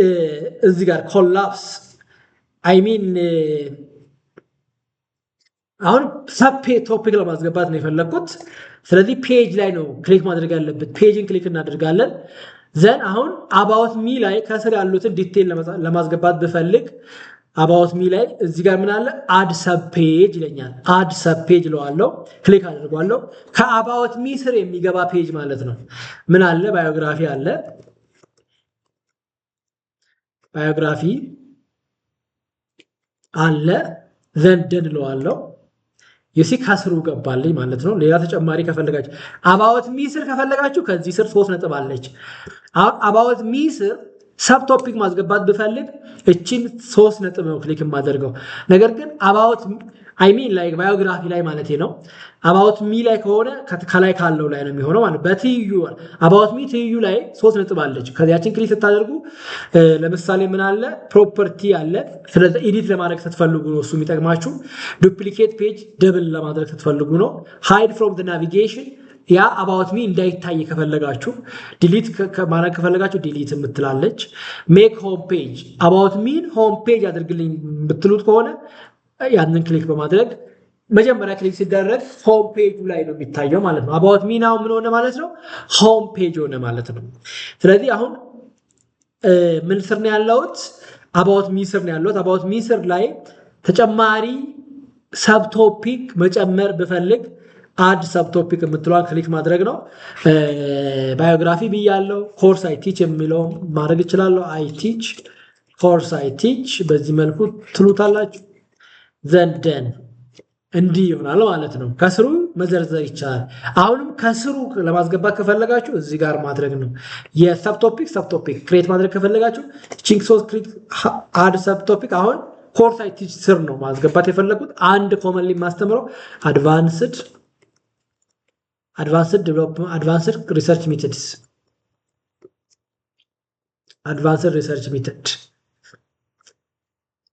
እዚህ ጋር ኮላፕስ አይ ሚን አሁን ሰብ ቶፒክ ለማስገባት ነው የፈለኩት። ስለዚህ ፔጅ ላይ ነው ክሊክ ማድረግ ያለበት። ፔጅን ክሊክ እናደርጋለን። ዘን አሁን አባውት ሚ ላይ ከስር ያሉትን ዲቴል ለማስገባት ብፈልግ አባውት ሚ ላይ እዚህ ጋር ምን አለ? አድ ሰብ ፔጅ ይለኛል። አድ ሰብ ፔጅ ለዋለው ክሊክ አድርጓለሁ። ከአባውት ሚ ስር የሚገባ ፔጅ ማለት ነው። ምን አለ? ባዮግራፊ አለ። ባዮግራፊ አለ። ዘንደን ለዋለው የሲ ከስሩ ገባልኝ ማለት ነው። ሌላ ተጨማሪ ከፈለጋችሁ አባውት ሚ ስር ከፈለጋችሁ ከዚህ ስር 3 ነጥብ አለች። አባውት ሚ ስር ሰብ ቶፒክ ማስገባት ብፈልግ እቺን 3 ነጥብ ነው ክሊክ የማደርገው። ነገር ግን አይ ሚን ላይክ ባዮግራፊ ላይ ማለት ነው። አባውት ሚ ላይ ከሆነ ከላይ ካለው ላይ ነው የሚሆነው ማለት በትይዩ አባውት ሚ ትይዩ ላይ 3 ነጥብ አለች። ከዚያችን ክሊክ ስታደርጉ ለምሳሌ ምን አለ ፕሮፐርቲ አለ። ስለዚህ ኤዲት ለማድረግ ስትፈልጉ ነው እሱ የሚጠቅማችሁ። ዱፕሊኬት ፔጅ ደብል ለማድረግ ስትፈልጉ ነው። ሃይድ ፍሮም ዘ ናቪጌሽን ያ አባውት ሚ እንዳይታይ ከፈለጋችሁ ዲሊት ማድረግ ከፈለጋችሁ ዲሊት የምትላለች። ሜክ ሆም ፔጅ አባውት ሚን ሆም ፔጅ አድርግልኝ ብትሉት ከሆነ ያንን ክሊክ በማድረግ መጀመሪያ ክሊክ ሲደረግ ሆም ፔጁ ላይ ነው የሚታየው ማለት ነው። አባውት ሚ ናው ምን ሆነ ማለት ነው? ሆም ፔጅ ሆነ ማለት ነው። ስለዚህ አሁን ምን ስር ነው ያለሁት? አባውት ሚ ስር ነው ያለሁት። አባውት ሚ ስር ላይ ተጨማሪ ሰብ ቶፒክ መጨመር ብፈልግ አድ ሰብ ቶፒክ የምትለዋን ክሊክ ማድረግ ነው። ባዮግራፊ ብያለሁ። ኮርስ አይ ቲች የሚለው ማድረግ እችላለሁ። አይ ቲች ኮርስ አይ ቲች በዚህ መልኩ ትሉታላችሁ። ዘንደን እንዲህ ይሆናል ማለት ነው። ከስሩ መዘርዘር ይቻላል። አሁንም ከስሩ ለማስገባት ከፈለጋችሁ እዚህ ጋር ማድረግ ነው። የሰብ ቶፒክ ክሬት ማድረግ ከፈለጋችሁ ቺንክ ሶስ ክሊክ አድ ሰብ ቶፒክ። አሁን ኮርስ አይ ቲች ስር ነው ማስገባት የፈለጉት። አንድ ኮመንሊ ማስተምረው አድቫንስድ ሪሰርች ሜተድስ አድቫንስድ ሪሰርች ሜተድ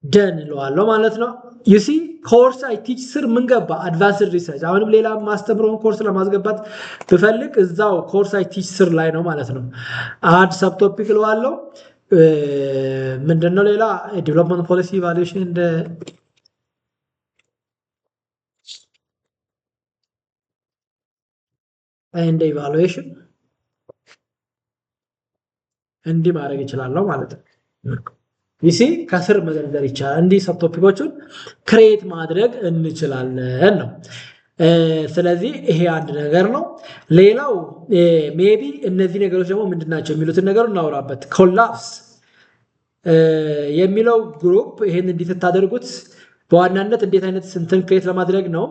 ደን እለዋለሁ ማለት ነው። ዩሲ ኮርስ አይ ቲች ስር ምን ገባ? አድቫንስድ ሪሰርች። አሁንም ሌላ ማስተምረውን ኮርስ ለማስገባት ብፈልግ እዛው ኮርስ አይ ቲች ስር ላይ ነው ማለት ነው። አድ ሰብ ቶፒክ እለዋለሁ። ምንድነው ሌላ ዴቨሎፕመንት ፖሊሲ ኢቫሉዌሽን እንደ ኢቫሉዌሽን እንዲህ ማድረግ ይችላለሁ ማለት ነው። ዩሲ ከስር መዘርዘር ይቻላል። እንዲህ ሰብ ቶፒኮችን ክሬት ማድረግ እንችላለን ነው። ስለዚህ ይሄ አንድ ነገር ነው። ሌላው ሜቢ እነዚህ ነገሮች ደግሞ ምንድናቸው የሚሉትን ነገር እናወራበት። ኮላፕስ የሚለው ግሩፕ ይሄን እንዴት ታደርጉት? በዋናነት እንዴት አይነት እንትን ክሬት ለማድረግ ነው።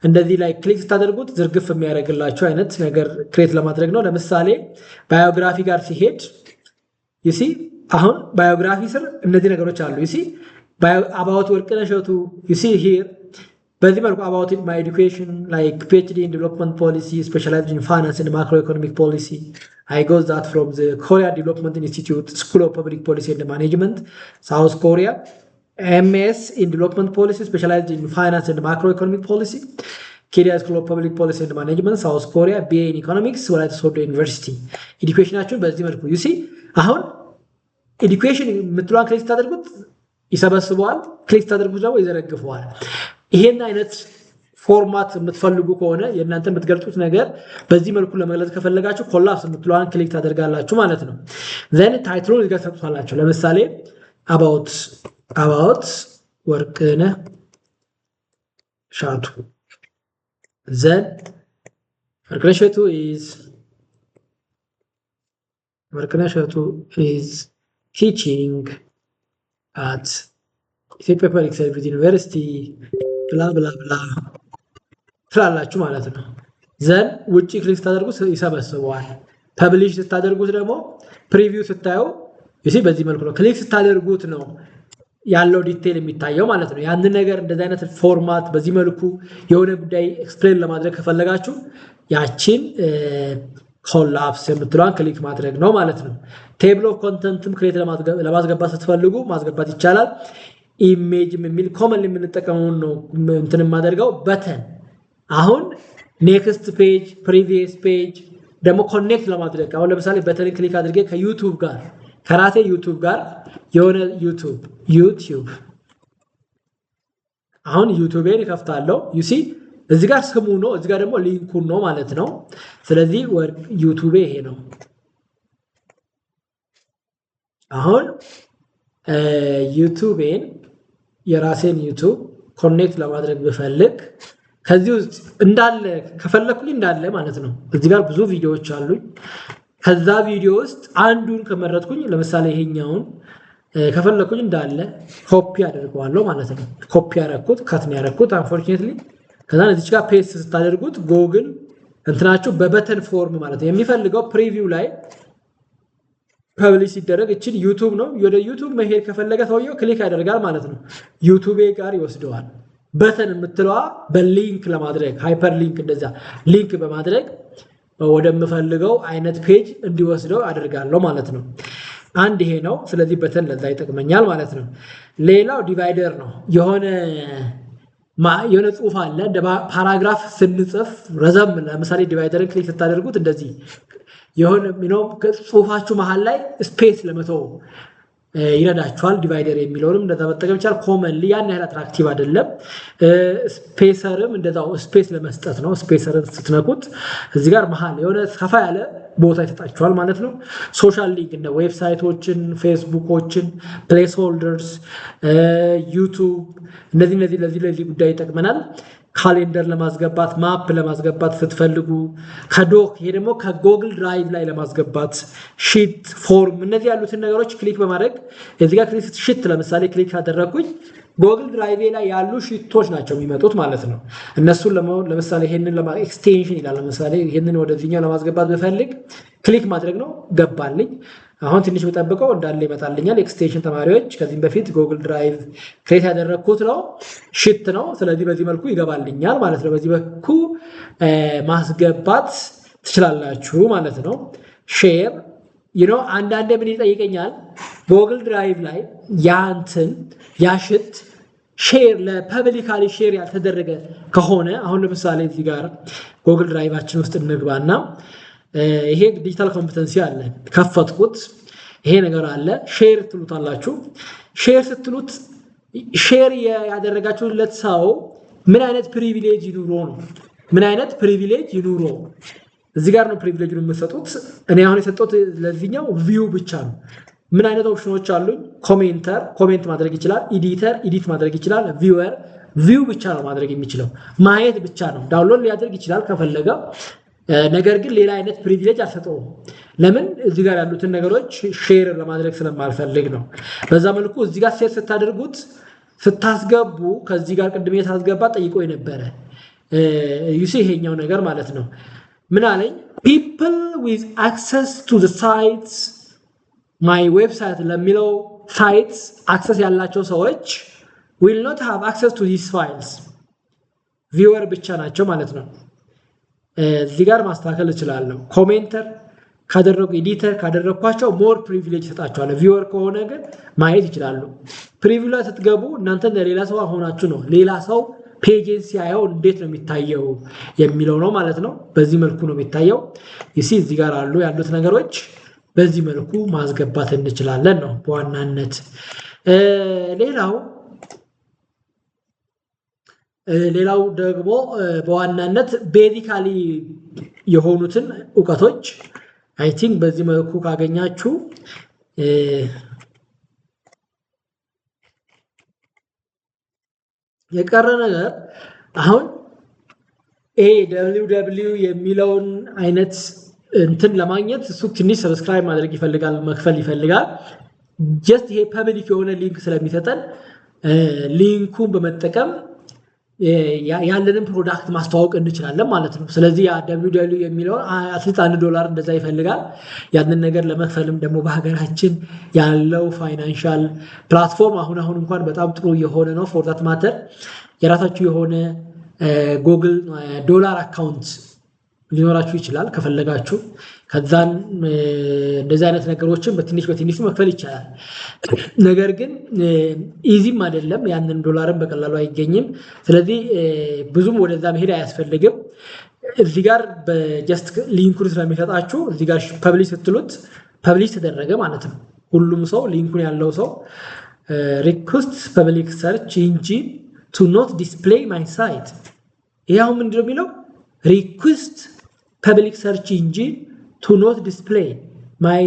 እንደዚህ ላይ ክሊክ ስታደርጉት ዝርግፍ የሚያደርግላችሁ አይነት ነገር ክሬት ለማድረግ ነው። ለምሳሌ ባዮግራፊ ጋር ሲሄድ ዩሲ አሁን ባዮግራፊ ስር እነዚህ ነገሮች አሉ። ዩሲ አባውት ወርቅነሽ እሸቱ ዩሲ ሂር በዚህ መልኩ አባውት ማይ ኤዱኬሽን ላይክ ፒኤችዲ ኢን ዴቨሎፕመንት ፖሊሲ ስፔሻላይዝድ ኢን ፋይናንስ ኤንድ ማክሮ ኢኮኖሚክ ፖሊሲ አይ ጎት ዛት ፍሮም ዘ ኮሪያ ዴቨሎፕመንት ኢንስቲትዩት ስኩል ኦፍ ፐብሊክ ፖሊሲ ኤንድ ማኔጅመንት ሳውዝ ኮሪያ ኤምኤስ ኢን ዴቨሎፕመንት ፖሊሲ ስፔሻላይዝድ ኢን ፋይናንስ ኤንድ ማክሮ ኢኮኖሚክ ፖሊሲ ኬሪያ ስኩል ኦፍ ፐብሊክ ፖሊሲ ኤንድ ማኔጅመንት ሳውዝ ኮሪያ ቢኤ ኢን ኢኮኖሚክስ ወላይታ ሶዶ ዩኒቨርሲቲ ኤዱኬሽናችሁን በዚህ መልኩ ዩሲ አሁን ኤዱኬሽን የምትለዋን ክሊክ ታደርጉት ይሰበስበዋል። ክሊክ ታደርጉት ደግሞ ይዘረግፈዋል። ይሄን አይነት ፎርማት የምትፈልጉ ከሆነ የእናንተ የምትገልጹት ነገር በዚህ መልኩ ለመግለጽ ከፈለጋችሁ ኮላፕስ የምትለዋን ክሊክ ታደርጋላችሁ ማለት ነው። ዘን ታይትሉን እዚህ ጋር ተሰጥቷላችሁ። ለምሳሌ አባውት ወርቅነህ እሸቱ ዘን ወርቅነህ እሸቱ ኢዝ teaching at ኢትዮጵያ ፐብሊክ ሰርቪስ ዩኒቨርሲቲ ብላ ብላ ብላ ትላላችሁ ማለት ነው። ዘን ውጪ ክሊክ ስታደርጉት ይሰበስበዋል። ፐብሊሽ ስታደርጉት ደግሞ ፕሪቪው ስታዩ እሺ በዚህ መልኩ ነው። ክሊክ ስታደርጉት ነው ያለው ዲቴል የሚታየው ማለት ነው። ያን ነገር እንደዚህ አይነት ፎርማት በዚህ መልኩ የሆነ ጉዳይ ኤክስፕሌን ለማድረግ ከፈለጋችሁ ያቺን ኮላፕስ የምትለዋን ክሊክ ማድረግ ነው ማለት ነው። ቴብል ኦፍ ኮንተንትም ክሬት ለማስገባት ስትፈልጉ ማስገባት ይቻላል። ኢሜጅም የሚል ኮመን የምንጠቀመውን ነው እንትን የማደርገው በተን። አሁን ኔክስት ፔጅ ፕሪቪየስ ፔጅ ደግሞ ኮኔክት ለማድረግ አሁን ለምሳሌ በተን ክሊክ አድርጌ ከዩቲዩብ ጋር ከራሴ ዩቲዩብ ጋር የሆነ ዩቲዩብ አሁን ዩቲዩብን ከፍታለሁ። ዩሲ እዚህ ጋር ስሙ ነው፣ እዚህ ጋር ደግሞ ሊንኩን ነው ማለት ነው። ስለዚህ ዩቲዩብ ይሄ ነው። አሁን ዩቲዩብን የራሴን ዩቲዩብ ኮኔክት ለማድረግ ብፈልግ ከዚህ ውስጥ እንዳለ ከፈለኩኝ እንዳለ ማለት ነው። እዚህ ጋር ብዙ ቪዲዮዎች አሉኝ። ከዛ ቪዲዮ ውስጥ አንዱን ከመረጥኩኝ ለምሳሌ ይሄኛውን ከፈለኩኝ እንዳለ ኮፒ አደርገዋለሁ ማለት ነው። ኮፒ ያደረኩት ካት ነው ያደረኩት አንፎርቹኔትሊ። ከዛ እዚህ ጋር ፔስት ስታደርጉት ጎግል እንትናችሁ በበተን ፎርም ማለት ነው የሚፈልገው ፕሪቪው ላይ ፐብሊሽ ሲደረግ እቺን ዩቲዩብ ነው። ወደ ዩቲዩብ መሄድ ከፈለገ ሰውየው ክሊክ ያደርጋል ማለት ነው። ዩቲዩብ ጋር ይወስደዋል። በተን የምትለዋ በሊንክ ለማድረግ ሃይፐር ሊንክ እንደዛ ሊንክ በማድረግ ወደምፈልገው አይነት ፔጅ እንዲወስደው አደርጋለሁ ማለት ነው። አንድ ይሄ ነው። ስለዚህ በተን ለዛ ይጠቅመኛል ማለት ነው። ሌላው ዲቫይደር ነው። የሆነ ጽሁፍ አለ እንደ ፓራግራፍ ስንጽፍ ረዘም ለምሳሌ ዲቫይደርን ክሊክ ስታደርጉት እንደዚህ የሆነ ጽሁፋችሁ መሃል ላይ ስፔስ ለመተው ይረዳችኋል። ዲቫይደር የሚለውንም እንደዛ መጠቀም ይቻላል። ኮመንሊ ያን ያህል አትራክቲቭ አይደለም። ስፔሰርም እንደዛው ስፔስ ለመስጠት ነው። ስፔሰርን ስትነኩት እዚህ ጋር መሃል የሆነ ሰፋ ያለ ቦታ ይሰጣችኋል ማለት ነው። ሶሻል ሊንክ እንደ ዌብሳይቶችን፣ ፌስቡኮችን፣ ፕሌስ ሆልደርስ፣ ዩቱብ እነዚህ ለዚህ ጉዳይ ይጠቅመናል። ካሌንደር ለማስገባት ማፕ ለማስገባት ስትፈልጉ ከዶክ ይሄ ደግሞ ከጎግል ድራይቭ ላይ ለማስገባት ሺት ፎርም እነዚህ ያሉትን ነገሮች ክሊክ በማድረግ እዚህ ጋር ክሊክ ሺት ለምሳሌ ክሊክ ካደረኩኝ ጎግል ድራይቭ ላይ ያሉ ሺቶች ናቸው የሚመጡት ማለት ነው። እነሱን ለምሳሌ ይሄንን ኤክስቴንሽን ይላል። ለምሳሌ ይሄንን ወደዚህኛው ለማስገባት ብፈልግ ክሊክ ማድረግ ነው ገባልኝ። አሁን ትንሽ ብጠብቀው እንዳለ ይመጣልኛል። ኤክስቴንሽን ተማሪዎች ከዚህም በፊት ጎግል ድራይቭ ክሬት ያደረኩት ነው ሽት ነው። ስለዚህ በዚህ መልኩ ይገባልኛል ማለት ነው። በዚህ መልኩ ማስገባት ትችላላችሁ ማለት ነው። ሼር አንዳንዴ ምን ይጠይቀኛል ጎግል ድራይቭ ላይ ያሽት ሼር ለፐብሊካሊ ሼር ያልተደረገ ከሆነ አሁን ለምሳሌ እዚህ ጋር ጎግል ድራይቫችን ውስጥ እንግባና ይሄ ዲጂታል ኮምፒተንሲ አለ ከፈትኩት። ይሄ ነገር አለ ሼር ትሉታላችሁ። ሼር ስትሉት ሼር ያደረጋችሁለት ሰው ምን አይነት ፕሪቪሌጅ ይኑሮ ነው? ምን አይነት ፕሪቪሌጅ ይኑሮ? እዚህ ጋር ነው ፕሪቪሌጅን የምትሰጡት። እኔ አሁን የሰጠሁት ለዚህኛው ቪው ብቻ ነው። ምን አይነት ኦፕሽኖች አሉኝ? ኮሜንተር ኮሜንት ማድረግ ይችላል። ኤዲተር ኤዲት ማድረግ ይችላል። ቪወር ቪው ብቻ ነው ማድረግ የሚችለው፣ ማየት ብቻ ነው። ዳውንሎድ ሊያደርግ ይችላል ከፈለገ። ነገር ግን ሌላ አይነት ፕሪቪሌጅ አልሰጠውም። ለምን? እዚህ ጋር ያሉትን ነገሮች ሼር ለማድረግ ስለማልፈልግ ነው። በዛ መልኩ እዚህ ጋር ሼር ስታደርጉት ስታስገቡ ከዚህ ጋር ቅድም የታስገባ ጠይቆ የነበረ ዩሲ ይሄኛው ነገር ማለት ነው። ምን አለኝ? people with access to the sites my website ለሚለው ሳይትስ አክሰስ ያላቸው ሰዎች will not have access to these files ቪወር ብቻ ናቸው ማለት ነው። እዚህ ጋር ማስተካከል እችላለሁ። ኮሜንተር ካደረጉ ኤዲተር ካደረኳቸው ሞር ፕሪቪሌጅ ይሰጣቸዋል። ቪወር ከሆነ ግን ማየት ይችላሉ። ፕሪቪሌጅ ስትገቡ እናንተ ለሌላ ሰው ሆናችሁ ነው ሌላ ሰው ፔጅን ሲያየው እንዴት ነው የሚታየው የሚለው ነው ማለት ነው። በዚህ መልኩ ነው የሚታየው። እዚህ ጋር ያሉት ነገሮች በዚህ መልኩ ማስገባት እንችላለን ነው በዋናነት። ሌላው ደግሞ በዋናነት ቤዚካሊ የሆኑትን ዕውቀቶች አይ ቲንክ በዚህ መልኩ ካገኛችሁ የቀረ ነገር አሁን www የሚለውን አይነት እንትን ለማግኘት እሱ ትንሽ ሰብስክራይብ ማድረግ ይፈልጋል፣ መክፈል ይፈልጋል። ጀስት ይሄ ፐብሊክ የሆነ ሊንክ ስለሚሰጠን ሊንኩን በመጠቀም ያለንን ፕሮዳክት ማስተዋወቅ እንችላለን ማለት ነው። ስለዚህ ያ www የሚለው $1 እንደዛ ይፈልጋል። ያንን ነገር ለመክፈልም ደግሞ በሀገራችን ያለው ፋይናንሻል ፕላትፎርም አሁን እንኳን በጣም ጥሩ የሆነ ነው። ፎር ዛት ማተር የራሳችሁ የሆነ ጉግል ዶላር አካውንት ሊኖራችሁ ይችላል ከፈለጋችሁ። ከዛን እንደዚህ አይነት ነገሮችን በትንሽ መክፈል ይቻላል። ነገር ግን ኢዚም አይደለም፣ ያንን ዶላርን በቀላሉ አይገኝም። ስለዚህ ብዙም ወደዛ መሄድ አያስፈልግም። እዚህ ጋር በጀስት ሊንኩን ስለሚሰጣችሁ እዚህ ጋር ፐብሊሽ ስትሉት ፐብሊሽ ተደረገ ማለት ነው። ሁሉም ሰው ሊንኩን ያለው ሰው ሪኩዌስት ፐብሊክ ሰርች ኢንጂን ቱ ኖት ዲስፕሌይ ማይ ሳይት። ይሄው ምንድነው የሚለው? ሪኩዌስት ፐብሊክ ሰርች ኢንጂን ቱ ኖት ዲስፕሌይ ማይ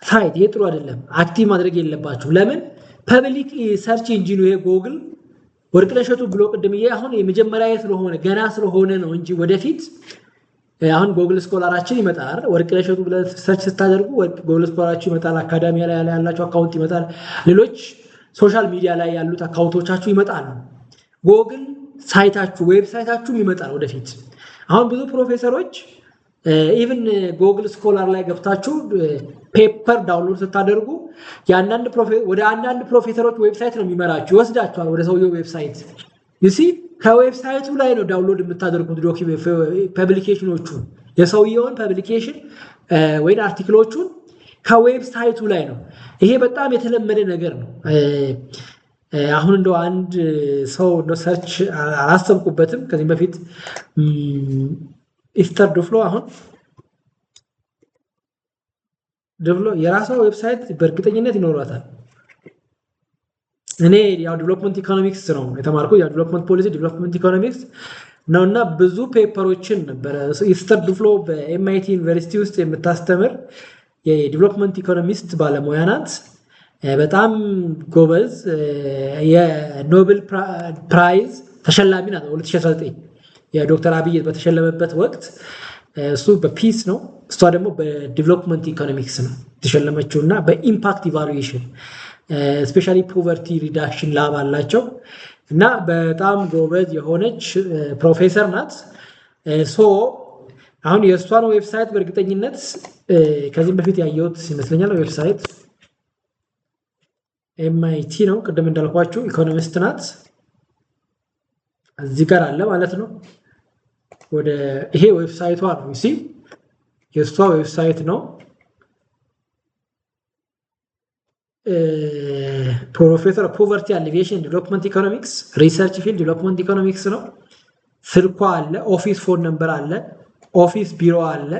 ሳይት። ይሄ ጥሩ አይደለም፣ አክቲቭ ማድረግ የለባችሁ። ለምን? ፐብሊክ ሰርች ኢንጂኑ ይሄ ጉግል ወርቅነሸቱ ብሎ ቅድምዬ አሁን የመጀመሪያ ስለሆነ ገና ስለሆነ ነው እንጂ ወደፊት አሁን ጉግል ስኮላራችን ይመጣል። ወርቅነሸቱ ብለ ሰርች ስታደርጉ ጉግል ስኮላራችሁ ይመጣል። አካዳሚ ላይ ያላችሁ አካውንት ይመጣል። ሌሎች ሶሻል ሚዲያ ላይ ያሉት አካውንቶቻችሁ ይመጣሉ። ጉግል ሳይታችሁ ዌብሳይታችሁም ይመጣል ወደፊት። አሁን ብዙ ፕሮፌሰሮች ኢቭን ጉግል ስኮላር ላይ ገብታችሁ ፔፐር ዳውንሎድ ስታደርጉ ወደ አንዳንድ ፕሮፌሰሮች ዌብሳይት ነው የሚመራችሁ፣ ይወስዳችኋል ወደ ሰውየው ዌብሳይት። ዩሲ ከዌብሳይቱ ላይ ነው ዳውንሎድ የምታደርጉት ፐብሊኬሽኖቹ የሰውየውን ፐብሊኬሽን ወይ አርቲክሎቹን ከዌብሳይቱ ላይ ነው። ይሄ በጣም የተለመደ ነገር ነው። አሁን እንደው አንድ ሰው እንደው ሰርች አላሰብኩበትም ከዚህ በፊት ኢስተር ዱፍሎ አሁን ዱፍሎ የራሷ ዌብሳይት በእርግጠኝነት ይኖራታል። እኔ ያው ዴቨሎፕመንት ኢኮኖሚክስ ነው የተማርኩት ያው ዴቨሎፕመንት ፖሊሲ ዴቨሎፕመንት ኢኮኖሚክስ ነውና ብዙ ፔፐሮችን ነበር ኢስተር ዱፍሎ በኤምአይቲ ዩኒቨርሲቲ ውስጥ የምታስተምር የዴቨሎፕመንት ኢኮኖሚስት ባለሙያ ናት። በጣም ጎበዝ የኖቤል ፕራይዝ ተሸላሚ ናት። 2019 የዶክተር አብይ በተሸለመበት ወቅት እሱ በፒስ ነው እሷ ደግሞ በዴቨሎፕመንት ኢኮኖሚክስ ነው ተሸለመችውና በኢምፓክት ኢቫሉዌሽን ስፔሻሊ ፖቨርቲ ሪዳክሽን ላብ አላቸው እና በጣም ጎበዝ የሆነች ፕሮፌሰር ናት። ሶ አሁን የእሷን ዌብሳይት በእርግጠኝነት ከዚህም በፊት ያየሁት ይመስለኛል። ዌብሳይት ኤምአይቲ ነው ቅድም እንዳልኳችሁ ኢኮኖሚስት ናት። እዚህ ጋር አለ ማለት ነው። ወደ ይሄ ዌብሳይቷ ነው እሺ የእሷ ዌብሳይት ነው። ፕሮፌሰር ፖቨርቲ አሊቪዬሽን ዴቨሎፕመንት ኢኮኖሚክስ ሪሰርች ፊልድ ዴቨሎፕመንት ኢኮኖሚክስ ነው። ስልኳ አለ፣ ኦፊስ ፎን ነምበር አለ፣ ኦፊስ ቢሮ አለ፣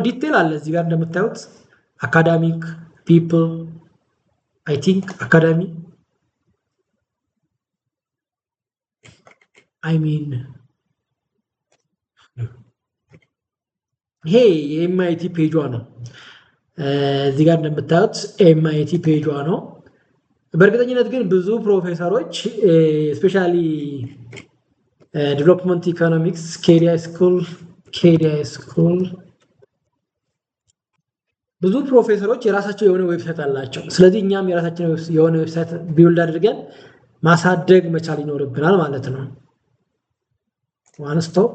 ዲቴል አለ እዚህ ጋር እንደምታዩት አካዳሚክ ፒፕል አይ ቲንክ አካዳሚ አይ ሚን ይሄ የኤምአይቲ ፔጇ ነው። እዚህ ጋር እንደምታዩት ኤምአይቲ ፔጇ ነው። በእርግጠኝነት ግን ብዙ ፕሮፌሰሮች ስፔሻሊ ዴቨሎፕመንት ኢኮኖሚክስ ኬዲአይ ስኩል ብዙ ፕሮፌሰሮች የራሳቸው የሆነ ዌብሳይት አላቸው። ስለዚህ እኛም የራሳችን የሆነ ዌብሳይት ቢውልድ አድርገን ማሳደግ መቻል ይኖርብናል ማለት ነው። ዋን ስቶፕ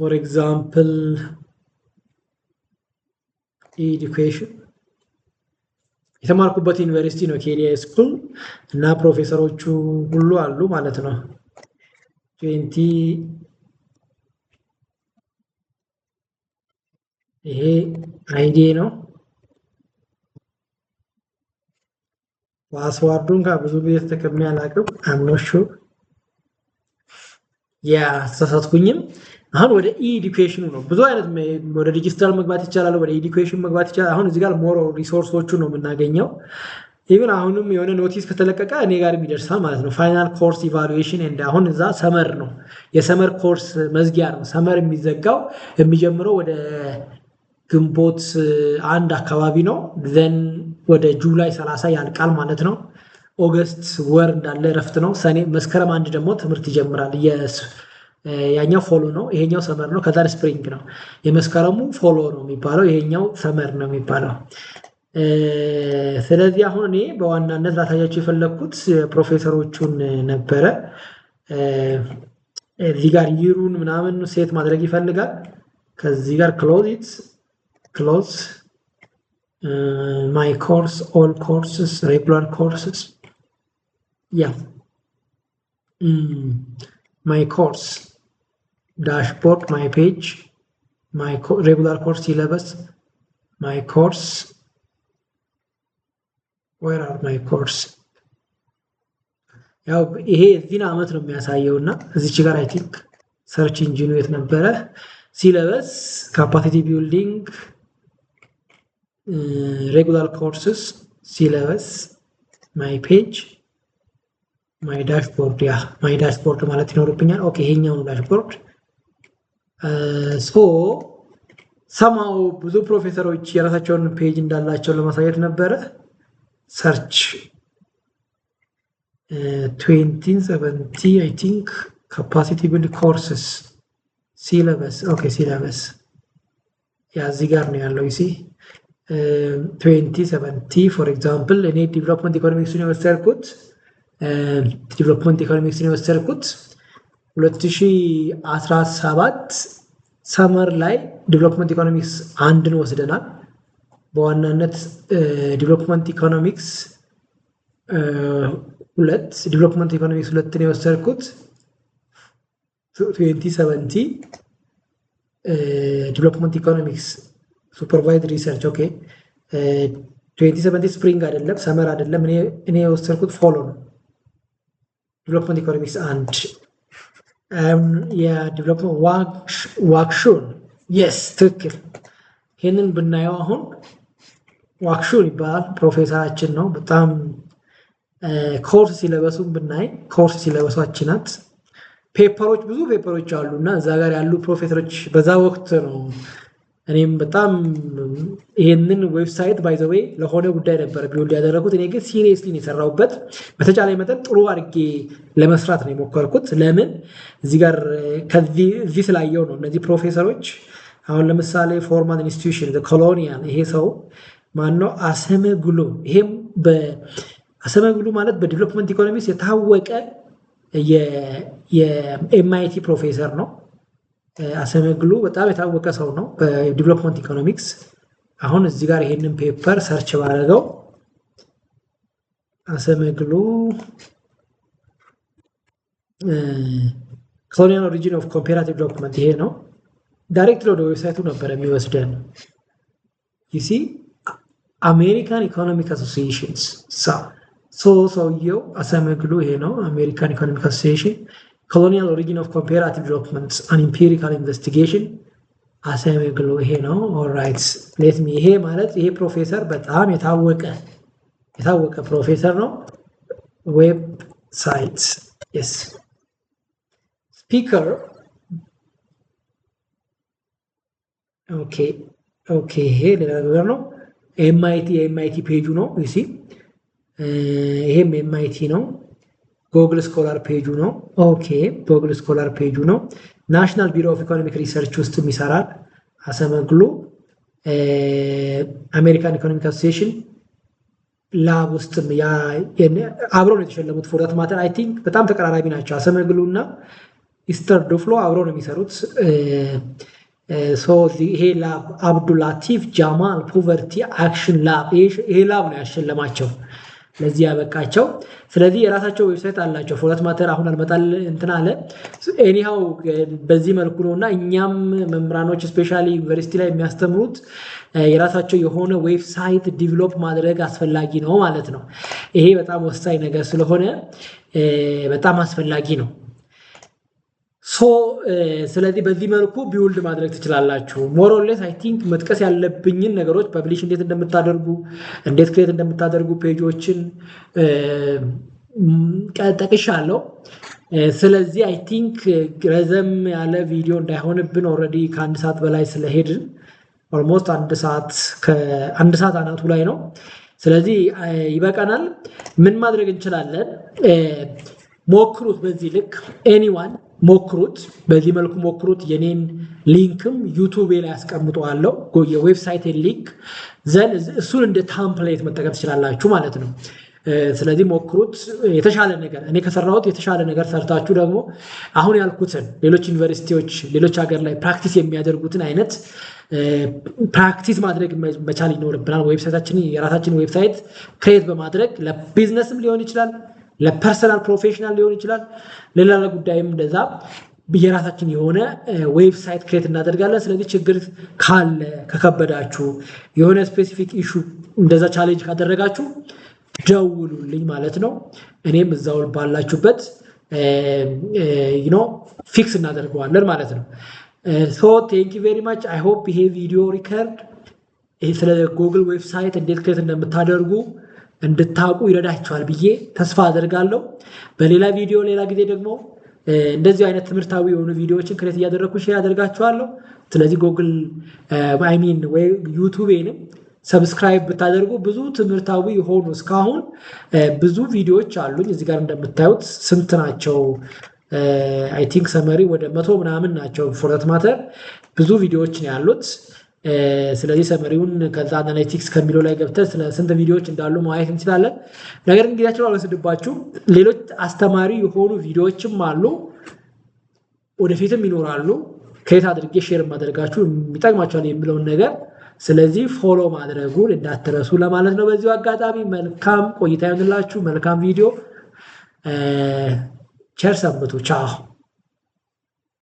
ፎር ኤግዛምፕል ኤዱኬሽን የተማርኩበት ዩኒቨርሲቲ ነው ኬዲአይ ስኩል እና ፕሮፌሰሮቹ ሁሉ አሉ ማለት ነው። 20 ይሄ አይዲ ነው። ፓስዋርዱን ብዙ ጊዜ ተጠቅሜ አላውቅም። አምኖሹ ተሳሳትኩኝም። አሁን ወደ ኤዱኬሽኑ ነው። ብዙ አይነት ወደ ዲጂታል መግባት ይቻላል፣ ወደ ኤዱኬሽን መግባት ይቻላል። አሁን እዚህ ጋር ሞር ሪሶርሶቹ ነው የምናገኘው። ኢቭን አሁንም የሆነ ኖቲስ ከተለቀቀ እኔ ጋር ይደርሳል ማለት ነው። ፋይናል ኮርስ ኢቫሉዌሽን እንደ አሁን እዛ ሰመር ነው የሰመር ኮርስ መዝጊያ ነው። ሰመር የሚዘጋው የሚጀምረው ወደ ግንቦት 1 አካባቢ ነው። ዘን ወደ ጁላይ 30 ያልቃል ማለት ነው። ኦገስት ወር እንዳለ እረፍት ነው። ሰኔ መስከረም 1 ደግሞ ትምህርት ይጀምራል። ያኛው ፎሎ ነው፣ ይሄኛው ሰመር ነው። ከዛ ስፕሪንግ ነው። የመስከረሙ ፎሎ ነው የሚባለው፣ ይሄኛው ሰመር ነው የሚባለው። ስለዚህ አሁን እኔ በዋናነት ላሳያችሁ የፈለኩት ፕሮፌሰሮቹን ነበረ። እዚህ ጋር ይሩን ምናምን ሴት ማድረግ ይፈልጋል። ከዚህ ጋር ክሎዝ ማይ ኮርስ ኦል ኮርስስ ሬጉላር ኮርስስ ማይ ኮርስ ዳሽቦርድ ማይ ፔጅ ማይ ሬጉላር ኮርስ ሲለበስ ማይ ኮርስ where are my course ያው ይሄ እዚህን አመት ነው የሚያሳየውና እዚች ጋር አይ ቲንክ ሰርች ኢንጂኑ የት ነበረ? ሲለበስ ካፓሲቲ ቢልዲንግ ሬጉላር ኮርስስ ሲለበስ ማይ ፔጅ ማይ ዳሽቦርድ ማይ ዳሽቦርድ ማለት ይኖርብኛል። ኦኬ ይሄኛው ነው ዳሽቦርድ። ሶ ሰማው ብዙ ፕሮፌሰሮች የራሳቸውን ፔጅ እንዳላቸው ለማሳየት ነበረ። ሰርች 2070 I think capacity building courses syllabus okay syllabus እዚህ ጋር ነው ያለው። እሺ 2070 for example እኔ ዴቨሎፕመንት ኢኮኖሚክስ ነው የወሰድኩት። ዴቨሎፕመንት ኢኮኖሚክስ ነው የወሰድኩት 2017 ሰመር ላይ ዴቨሎፕመንት ኢኮኖሚክስ አንድን ወስደናል። በዋናነት ዴቨሎፕመንት ኢኮኖሚክስ ሁለት ዲቨሎፕመንት ኢኮኖሚክስ ሁለትን የወሰድኩት 2070 ዲቨሎፕመንት ኢኮኖሚክስ ሱፐርቫይዝድ ሪሰርች ኦኬ 2070 ስፕሪንግ አይደለም ሰመር አይደለም እኔ የወሰድኩት ፎሎ ነው ዲቨሎፕመንት ኢኮኖሚክስ አንድ የዲቨሎፕመንት ዋክሹን የስ ትክክል ይህንን ብናየው አሁን ዋክሹን ይባላል ፕሮፌሰራችን ነው በጣም ኮርስ ሲለበሱም ብናይ ኮርስ ሲለበሷችን ናት ፔፐሮች ብዙ ፔፐሮች አሉና እዛ ጋር ያሉ ፕሮፌሰሮች በዛ ወቅት ነው እኔም በጣም ይሄንን ዌብሳይት ባይ ዘ ዌይ ለሆነ ጉዳይ ነበር ቢውልድ ያደረኩት እኔ ግን ሲሪየስሊ ነው የሰራሁበት በተቻለ መጠን ጥሩ አድርጌ ለመስራት ነው የሞከርኩት ለምን እዚህ ጋር ከዚህ ስላየው ነው እነዚህ ፕሮፌሰሮች አሁን ለምሳሌ ፎርማል ኢንስቲትዩሽን ኮሎኒያል ይሄ ሰው ማነው አሰመግሉ ይሄም አሰመግሉ ማለት በዲቨሎፕመንት ኢኮኖሚክስ የታወቀ የኤምአይቲ ፕሮፌሰር ነው አሰመግሉ በጣም የታወቀ ሰው ነው በዲቨሎፕመንት ኢኮኖሚክስ አሁን እዚህ ጋር ይሄንን ፔፐር ሰርች ባደረገው አሰመግሉ ኮሎኒያል ኦሪጂን ኦፍ ኮምፓራቲቭ ዶክመንት ይሄ ነው ዳይሬክት ወደ ዌብሳይቱ ነበር የሚወስደን you see American Economic Associations ሰውየው አሰመግሉ ይሄ ነው American Economic Association Colonial Origin of Comparative Documents an Empirical Investigation አሰመግሉ ይሄ ነው alright let me ይሄ ማለት ይሄ ፕሮፌሰር በጣም የታወቀ ፕሮፌሰር ነው ዌብ ሳይት yes speaker ኦኬ ይሄ ሌላ ነገር ነው MIT ፔጁ ነው you see ይሄም MIT ነው ጉግል ስኮላር ፔጁ ነው ኦኬ ጉግል ስኮላር ፔጁ ነው ናሽናል ቢሮ ኦፍ ኢኮኖሚክ ሪሰርች ውስጥ የሚሰራል አሰመግሉ አሜሪካን ኢኮኖሚክ አሶሲዬሽን ላብ ውስጥ አብረው ነው የተሸለሙት ፎር ዳት ማተር አይ ቲንክ በጣም ተቀራራቢ ናቸው አሰመግሉና ኢስተር ዶፍሎ አብረው ነው የሚሰሩት ይሄ ላብ አብዱላቲፍ ጃማል ፖቨርቲ አክሽን ላብ ይሄ ላብ ነው ያሸለማቸው ለዚህ ያበቃቸው ስለዚህ የራሳቸው ዌብሳይት አላቸው ፎርማት ማተር አሁን አልመጣል እንትና አለ ኤኒሃው በዚህ መልኩ ነውና እኛም መምራኖች ስፔሻሊ ዩኒቨርሲቲ ላይ የሚያስተምሩት የራሳቸው የሆነ ዌብሳይት ዲቨሎፕ ማድረግ አስፈላጊ ነው ማለት ነው ይሄ በጣም ወሳኝ ነገር ስለሆነ በጣም አስፈላጊ ነው ስለዚህ በዚህ መልኩ ቢውልድ ማድረግ ትችላላችሁ ሞር ኦር ሌስ አይ ቲንክ መጥቀስ ያለብኝን ነገሮች ፐብሊሽ እንዴት እንደምታደርጉ እንዴት ክሬት እንደምታደርጉ ፔጆችን ጠቅሻለሁ ስለዚህ አይ ቲንክ ረዘም ያለ ቪዲዮ እንዳይሆንብን ኦልሬዲ ከአንድ ሰዓት በላይ ስለሄድን ኦልሞስት አንድ ሰዓት አናቱ ላይ ነው ስለዚህ ይበቃናል ምን ማድረግ እንችላለን ሞክሩት በዚህ ልክ ኤኒዋን ሞክሩት በዚህ መልኩ ሞክሩት የኔን ሊንክም ዩቲዩብ ላይ አስቀምጠዋለሁ የዌብሳይት ሊንክ ዘን እሱን እንደ ቴምፕሌት መጠቀም ትችላላችሁ ማለት ነው ስለዚህ ሞክሩት የተሻለ ነገር እኔ ከሰራሁት የተሻለ ነገር ሰርታችሁ ደግሞ አሁን ያልኩትን ሌሎች ዩኒቨርሲቲዎች ሌሎች ሀገር ላይ ፕራክቲስ የሚያደርጉትን አይነት ፕራክቲስ ማድረግ መቻል ይኖርብናል ዌብሳይታችን የራሳችን ዌብሳይት ክሬት በማድረግ ለቢዝነስም ሊሆን ይችላል ለፐርሰናል ፕሮፌሽናል ሊሆን ይችላል ሌላ ጉዳይም እንደዛ የራሳችን የሆነ ዌብሳይት ክሬት እናደርጋለን ስለዚህ ችግር ካለ ከከበዳችሁ የሆነ ስፔሲፊክ ኢሹ እንደዛ ቻሌንጅ ካደረጋችሁ ደውሉልኝ ማለት ነው እኔም እዛው ባላችሁበት ፊክስ እናደርገዋለን ማለት ነው thank you very much I hope ይሄ ቪዲዮ ሪከርድ ስለ ጉግል ዌብሳይት እንዴት ክሬት እንደምታደርጉ እንድታውቁ ይረዳችኋል ብዬ ተስፋ አደርጋለሁ በሌላ ቪዲዮ ሌላ ጊዜ ደግሞ እንደዚህ አይነት ትምህርታዊ የሆኑ ቪዲዮዎችን ክሬት ያደረኩ ሼር አደርጋችኋለሁ ስለዚህ ጉግል ወይ ዩቲዩብንም ሰብስክራይብ ብታደርጉ ብዙ ትምህርታዊ የሆኑ እስካሁን ብዙ ቪዲዮዎች አሉኝ እዚህ ጋር እንደምታዩት ስንት ናቸው አይ ቲንክ ሰመሪ ወደ 100 ምናምን ናቸው ፎር ዳት ማተር ብዙ ቪዲዮዎች ነው ያሉት ስለዚህ ሰመሪውን ከዛ አናሊቲክስ ከሚለው ላይ ገብተን ስለ ስንት ቪዲዮዎች እንዳሉ ማየት እንችላለን ነገር ግን ጊዜያችን አልወስድባችሁ ሌሎች አስተማሪ የሆኑ ቪዲዮዎችም አሉ ወደፊትም ይኖራሉ ክሬት አድርጌ ሼር ማድረጋችሁ የሚጠቅማችኋል የሚለውን ነገር ስለዚህ ፎሎ ማድረጉን እንዳትረሱ ለማለት ነው። በዚሁ አጋጣሚ መልካም ቆይታ ይሁንላችሁ። መልካም ቪዲዮ። ቸር ሰንብቱ። ቻው